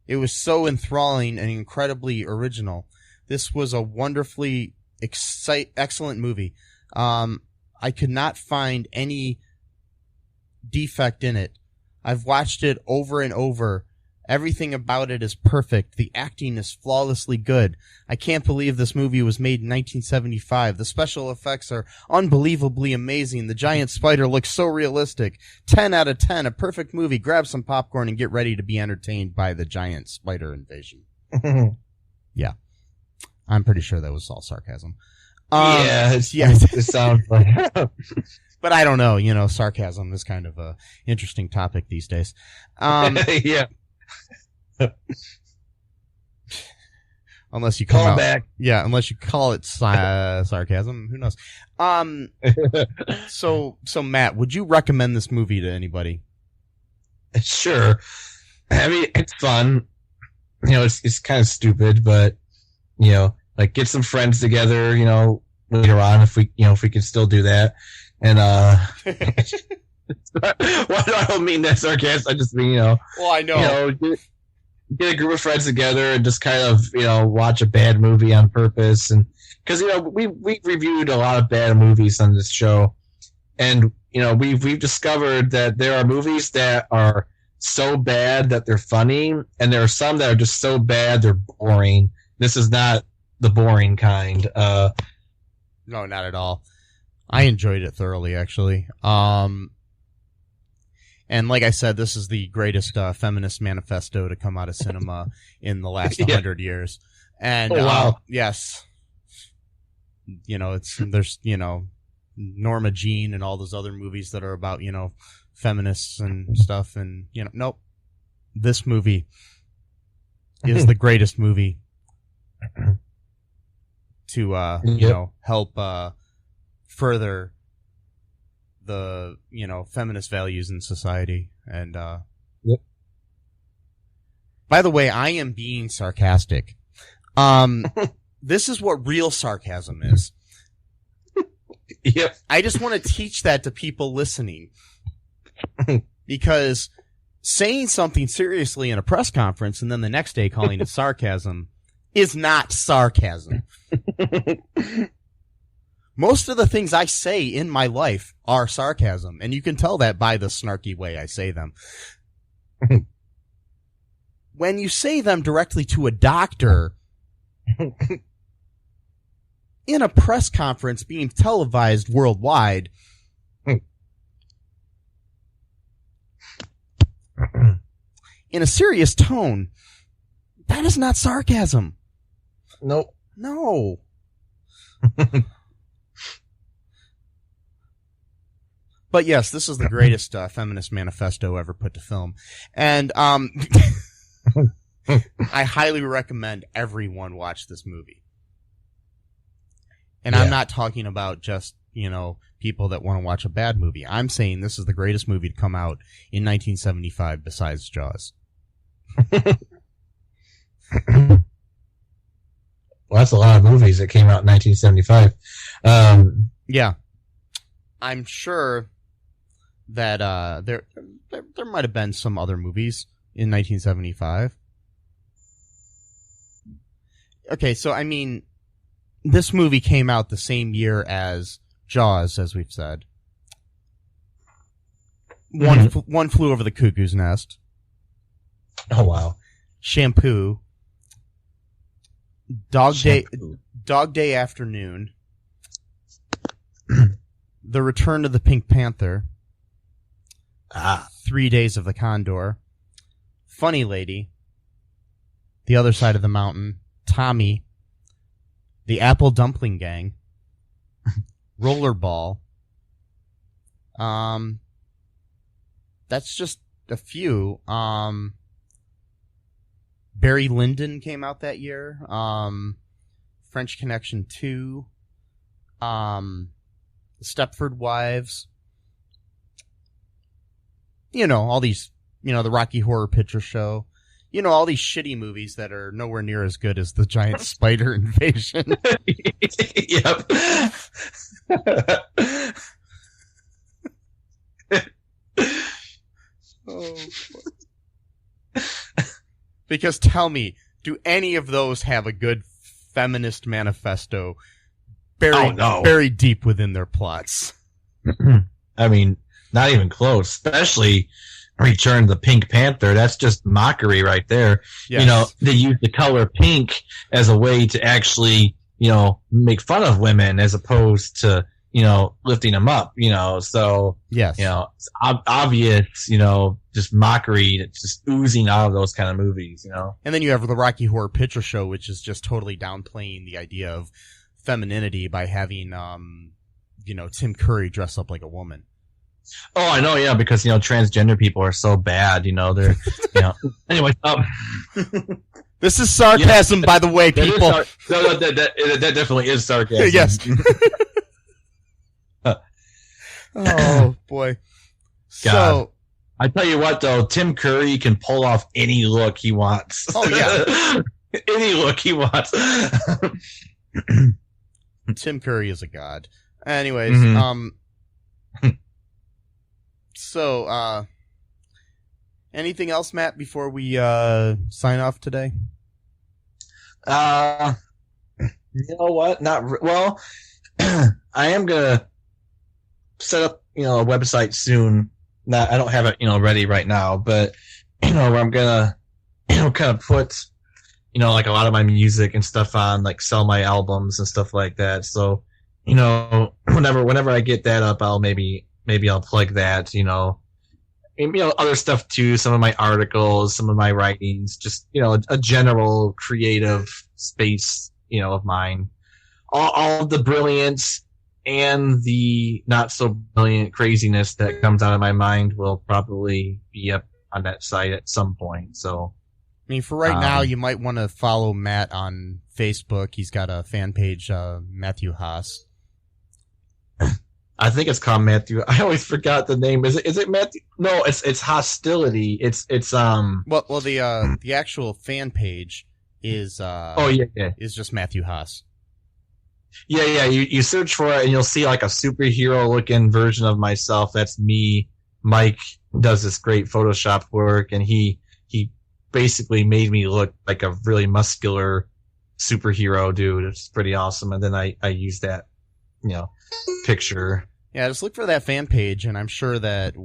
[SPEAKER 5] It was so enthralling and incredibly original. This was a wonderfully excellent movie. I could not find any defect in it. I've watched it over and over. Everything about it is perfect. The acting is flawlessly good. I can't believe this movie was made in 1975. The special effects are unbelievably amazing. The giant spider looks so realistic. 10 out of 10. A perfect movie. Grab some popcorn and get ready to be entertained by the giant spider invasion. Yeah. I'm pretty sure that was all sarcasm.
[SPEAKER 4] It sounds like.
[SPEAKER 5] But I don't know. You know, sarcasm is kind of a interesting topic these days.
[SPEAKER 4] Yeah.
[SPEAKER 5] Unless you
[SPEAKER 4] call back.
[SPEAKER 5] Yeah, unless you call it sarcasm. Who knows? So Matt, would you recommend this movie to anybody?
[SPEAKER 4] Sure. I mean, it's fun. You know, it's kind of stupid, but you know, like get some friends together. You know, later on if we can still do that. And well, I don't mean that sarcastic. I just mean, you know.
[SPEAKER 5] Well, I know.
[SPEAKER 4] You know, get a group of friends together and just kind of, you know, watch a bad movie on purpose. And because, you know, we reviewed a lot of bad movies on this show, and you know, we've discovered that there are movies that are so bad that they're funny, and there are some that are just so bad they're boring. This is not the boring kind.
[SPEAKER 5] No, not at all. I enjoyed it thoroughly, actually. And like I said, this is the greatest feminist manifesto to come out of cinema in the last 100 years. And
[SPEAKER 4] wow.
[SPEAKER 5] Yes, you know, there's, you know, Norma Jean and all those other movies that are about, you know, feminists and stuff, and you know, nope. This movie is the greatest movie to you know, help further the, you know, feminist values in society. And by the way, I am being sarcastic. This is what real sarcasm is.
[SPEAKER 4] Yep.
[SPEAKER 5] I just want to teach that to people listening, because saying something seriously in a press conference and then the next day calling it sarcasm is not sarcasm. Most of the things I say in my life are sarcasm, and you can tell that by the snarky way I say them. When you say them directly to a doctor in a press conference being televised worldwide, in a serious tone, that is not sarcasm.
[SPEAKER 4] Nope.
[SPEAKER 5] No. But yes, this is the greatest feminist manifesto ever put to film. And I highly recommend everyone watch this movie. And I'm not talking about just, you know, people that want to watch a bad movie. I'm saying this is the greatest movie to come out in 1975 besides Jaws.
[SPEAKER 4] Well, that's a lot of movies that came out in 1975.
[SPEAKER 5] Yeah. I'm sure that there might have been some other movies in 1975. Okay, so I mean, this movie came out the same year as Jaws, as we've said.
[SPEAKER 1] One Flew Over the Cuckoo's Nest.
[SPEAKER 4] Oh wow.
[SPEAKER 1] Shampoo. Dog Day Afternoon. The Return of the Pink Panther. 3 Days of the Condor. Funny Lady. The Other Side of the Mountain. Tommy. The Apple Dumpling Gang. Rollerball. That's just a few. Barry Lyndon came out that year. French Connection 2. Stepford Wives. You know, all these, you know, the Rocky Horror Picture Show. You know, all these shitty movies that are nowhere near as good as the giant spider invasion.
[SPEAKER 4] Yep.
[SPEAKER 1] Oh, because tell me, do any of those have a good feminist manifesto buried deep within their plots?
[SPEAKER 4] I mean, not even close. Especially Return of the Pink Panther. That's just mockery right there.
[SPEAKER 1] Yes.
[SPEAKER 4] You know, they use the color pink as a way to actually, you know, make fun of women as opposed to, you know, lifting them up, you know. So,
[SPEAKER 1] yes.
[SPEAKER 4] You know, it's obvious, you know, just mockery that's just oozing out of those kind of movies, you know.
[SPEAKER 1] And then you have the Rocky Horror Picture Show, which is just totally downplaying the idea of femininity by having, you know, Tim Curry dress up like a woman.
[SPEAKER 4] Oh, I know, yeah, because, you know, transgender people are so bad, you know, they're, you know. Anyway,
[SPEAKER 1] this is sarcasm, by the way, people.
[SPEAKER 4] That definitely is sarcasm.
[SPEAKER 1] Yes. Oh, boy.
[SPEAKER 4] God.
[SPEAKER 1] So,
[SPEAKER 4] I tell you what, though, Tim Curry can pull off any look he wants.
[SPEAKER 1] Oh, yeah.
[SPEAKER 4] Any look he wants.
[SPEAKER 1] Tim Curry is a god. Anyways, so, anything else, Matt, before we sign off today?
[SPEAKER 4] You know what? Well, I am gonna set up, you know, a website soon. I don't have it, you know, ready right now, but, you know, where I'm gonna, you know, kind of put, you know, like a lot of my music and stuff on, like sell my albums and stuff like that. So, you know, whenever I get that up, maybe I'll plug that, you know, and, you know, other stuff too, some of my articles, some of my writings, just, you know, a general creative space, you know, of mine. All of the brilliance and the not so brilliant craziness that comes out of my mind will probably be up on that site at some point. So,
[SPEAKER 1] I mean, for right now, you might want to follow Matt on Facebook. He's got a fan page, Matthew Haas.
[SPEAKER 4] I think it's called Matthew. I always forgot the name. Is it Matthew? No, it's Hostility. It's
[SPEAKER 1] Well, the actual fan page is is just Matthew Haas.
[SPEAKER 4] Yeah. You search for it and you'll see like a superhero looking version of myself. That's me. Mike does this great Photoshop work, and he basically made me look like a really muscular superhero dude. It's pretty awesome. And then I use that, you know, picture.
[SPEAKER 1] Yeah, just look for that fan page, and I'm sure that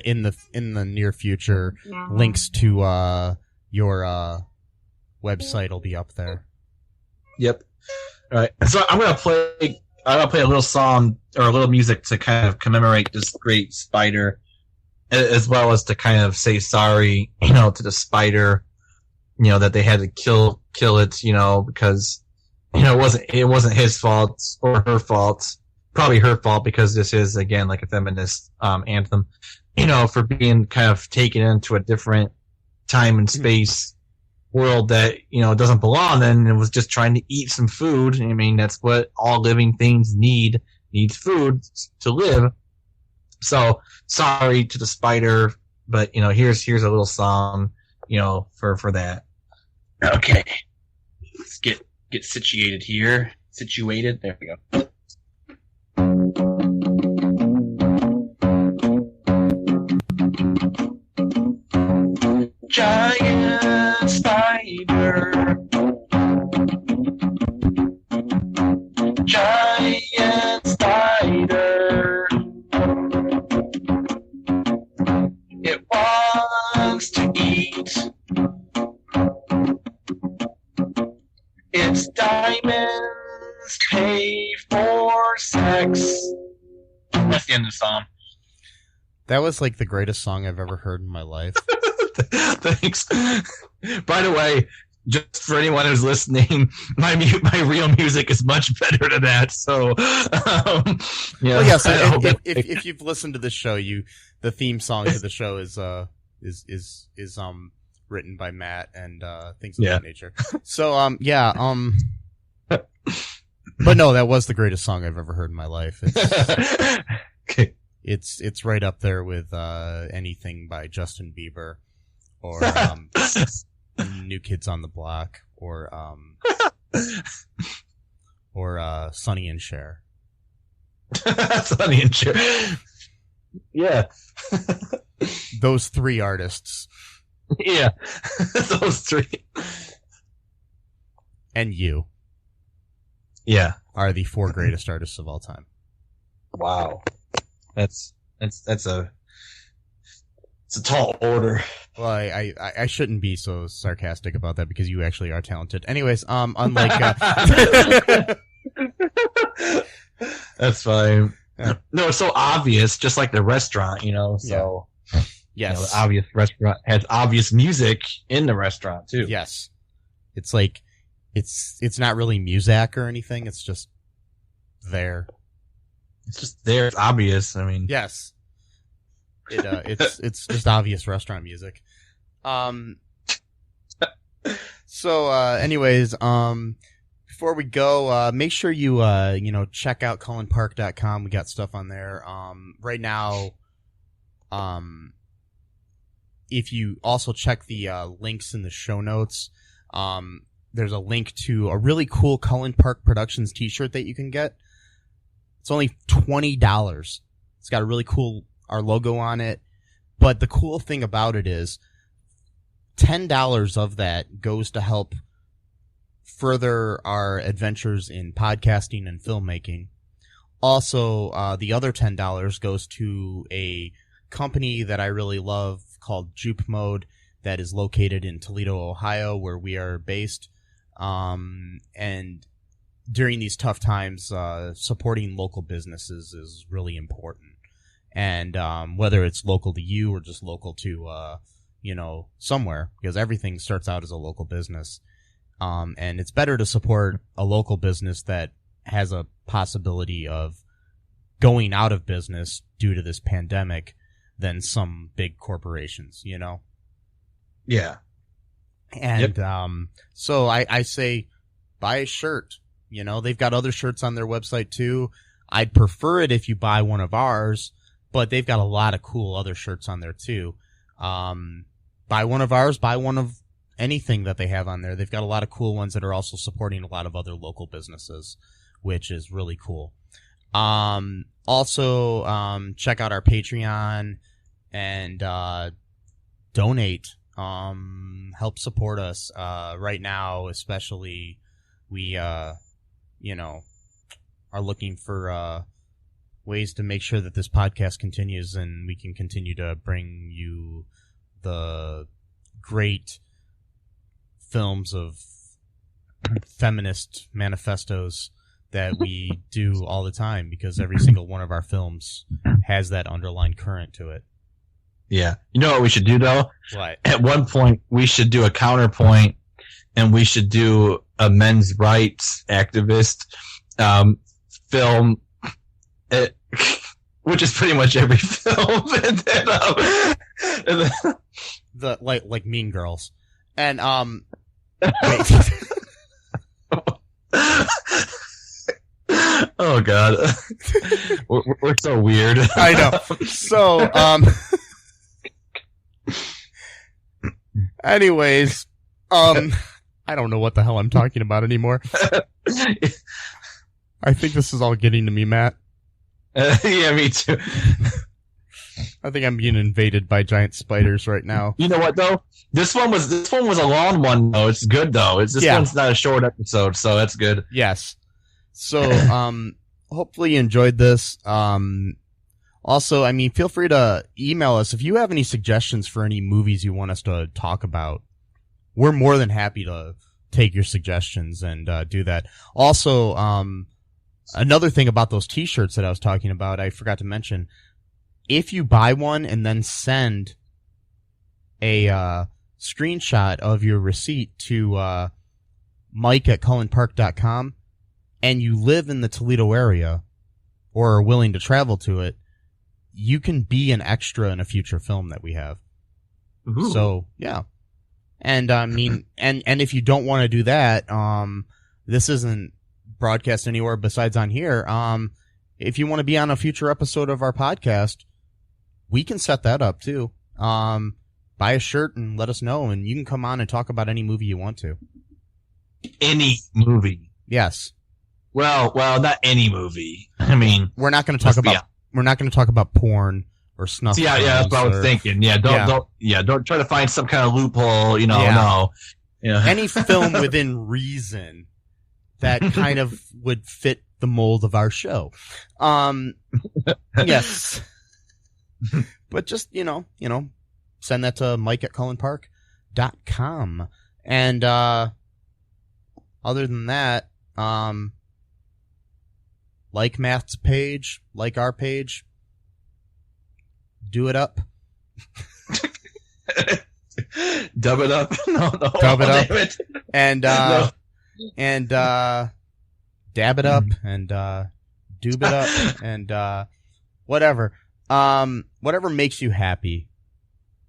[SPEAKER 1] in the near future, links to your website will be up there.
[SPEAKER 4] Yep. All right. So I'm gonna play a little song or a little music to kind of commemorate this great spider, as well as to kind of say sorry, you know, to the spider, you know, that they had to kill it, you know, because, you know, it wasn't his fault or her fault. Probably her fault, because this is, again, like a feminist anthem, you know, for being kind of taken into a different time and space world that, you know, doesn't belong in, and was just trying to eat some food. I mean, that's what all living things needs food to live. So sorry to the spider, but, you know, here's a little song, you know, for that. Okay. Let's get situated here. Situated. There we go. Giant spider. Giant spider. diamonds pay for sex. That's the end of the song.
[SPEAKER 1] That was like the greatest song I've ever heard in my life.
[SPEAKER 4] Thanks. By the way, just for anyone who's listening, my real music is much better than that. So, yeah.
[SPEAKER 1] Well, yes. If you've listened to this show, the theme song to the show is written by Matt and things of that nature. So, yeah. But no, that was the greatest song I've ever heard in my life.
[SPEAKER 4] Okay.
[SPEAKER 1] It's right up there with anything by Justin Bieber or New Kids on the Block or Sonny and Cher.
[SPEAKER 4] Sonny and Cher. Yeah.
[SPEAKER 1] Those three artists.
[SPEAKER 4] Yeah. Those three.
[SPEAKER 1] And you.
[SPEAKER 4] Yeah.
[SPEAKER 1] Are the four greatest artists of all time.
[SPEAKER 4] Wow. It's a tall order.
[SPEAKER 1] Well, I shouldn't be so sarcastic about that because you actually are talented. Anyways, unlike
[SPEAKER 4] that's fine. Yeah. No, it's so obvious, just like the restaurant, So
[SPEAKER 1] yes,
[SPEAKER 4] the obvious restaurant has obvious music in the restaurant too.
[SPEAKER 1] Yes, it's like it's not really music or anything. It's just there.
[SPEAKER 4] It's just there. It's obvious. I mean,
[SPEAKER 1] yes. It's just obvious restaurant music. So, anyways, before we go, make sure you, check out cullenpark.com. We got stuff on there. Right now, if you also check the, links in the show notes, there's a link to a really cool Cullen Park Productions t-shirt that you can get. It's only $20. It's got a really cool, our logo on it. But the cool thing about it is $10 of that goes to help further our adventures in podcasting and filmmaking. Also, the other $10 goes to a company that I really love called Jupe Mode that is located in Toledo, Ohio, where we are based. And during these tough times, supporting local businesses is really important. And whether it's local to you or just local to, somewhere, because everything starts out as a local business. And it's better to support a local business that has a possibility of going out of business due to this pandemic than some big corporations,
[SPEAKER 4] Yeah.
[SPEAKER 1] And so I say buy a shirt. They've got other shirts on their website too. I'd prefer it if you buy one of ours, but they've got a lot of cool other shirts on there too. Buy one of ours, buy one of anything that they have on there. They've got a lot of cool ones that are also supporting a lot of other local businesses, which is really cool. Also, check out our Patreon and donate. Help support us. Right now, especially, we, are looking for ways to make sure that this podcast continues and we can continue to bring you the great films of feminist manifestos that we do all the time, because every single one of our films has that underlying current to it.
[SPEAKER 4] Yeah. You know what we should do, though?
[SPEAKER 1] What?
[SPEAKER 4] At one point, we should do a counterpoint, and we should do a men's rights activist film, which is pretty much every film. And then,
[SPEAKER 1] like Mean Girls. And, wait.
[SPEAKER 4] Oh, God. We're so weird.
[SPEAKER 1] I know. So, anyways, I don't know what the hell I'm talking about anymore. I think this is all getting to me, Matt.
[SPEAKER 4] Yeah, me too.
[SPEAKER 1] I think I'm being invaded by giant spiders right now.
[SPEAKER 4] You know what, though? This one was a long one, though. It's good, though. One's not a short episode, so that's good.
[SPEAKER 1] Yes. So, hopefully you enjoyed this. Also, feel free to email us if you have any suggestions for any movies you want us to talk about. We're more than happy to take your suggestions and do that. Also, another thing about those T-shirts that I was talking about, I forgot to mention, if you buy one and then send a screenshot of your receipt to mike@cullenpark.com and you live in the Toledo area or are willing to travel to it, you can be an extra in a future film that we have.
[SPEAKER 4] Ooh.
[SPEAKER 1] So, yeah. And I mean, and if you don't want to do that, this isn't broadcast anywhere besides on here. If you want to be on a future episode of our podcast, we can set that up too. Buy a shirt and let us know, and you can come on and talk about any movie you want to.
[SPEAKER 4] Any movie.
[SPEAKER 1] Yes.
[SPEAKER 4] Well, not any movie. I mean,
[SPEAKER 1] we're not going to talk about porn or snuff.
[SPEAKER 4] Yeah, that's what I was thinking. Yeah, don't try to find some kind of loophole. No.
[SPEAKER 1] Any film within reason that kind of would fit the mold of our show. Yes. But just, send that to mike@cullenpark.com. And other than that, like Matt's page, like our page, do it up.
[SPEAKER 4] Dub it up. No.
[SPEAKER 1] Dub it up. It. And dab it up and doob it up and whatever. Whatever makes you happy.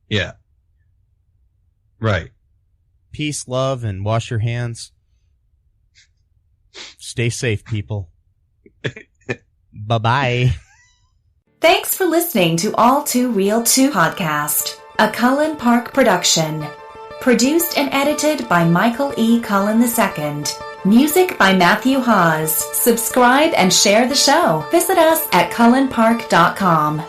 [SPEAKER 4] Yeah. Right.
[SPEAKER 1] Peace, love, and wash your hands. Stay safe, people. Bye-bye.
[SPEAKER 7] Thanks for listening to All Too Real 2 podcast, a Cullen Park production. Produced and edited by Michael E. Cullen II. Music by Matthew Hawes. Subscribe and share the show. Visit us at cullenpark.com.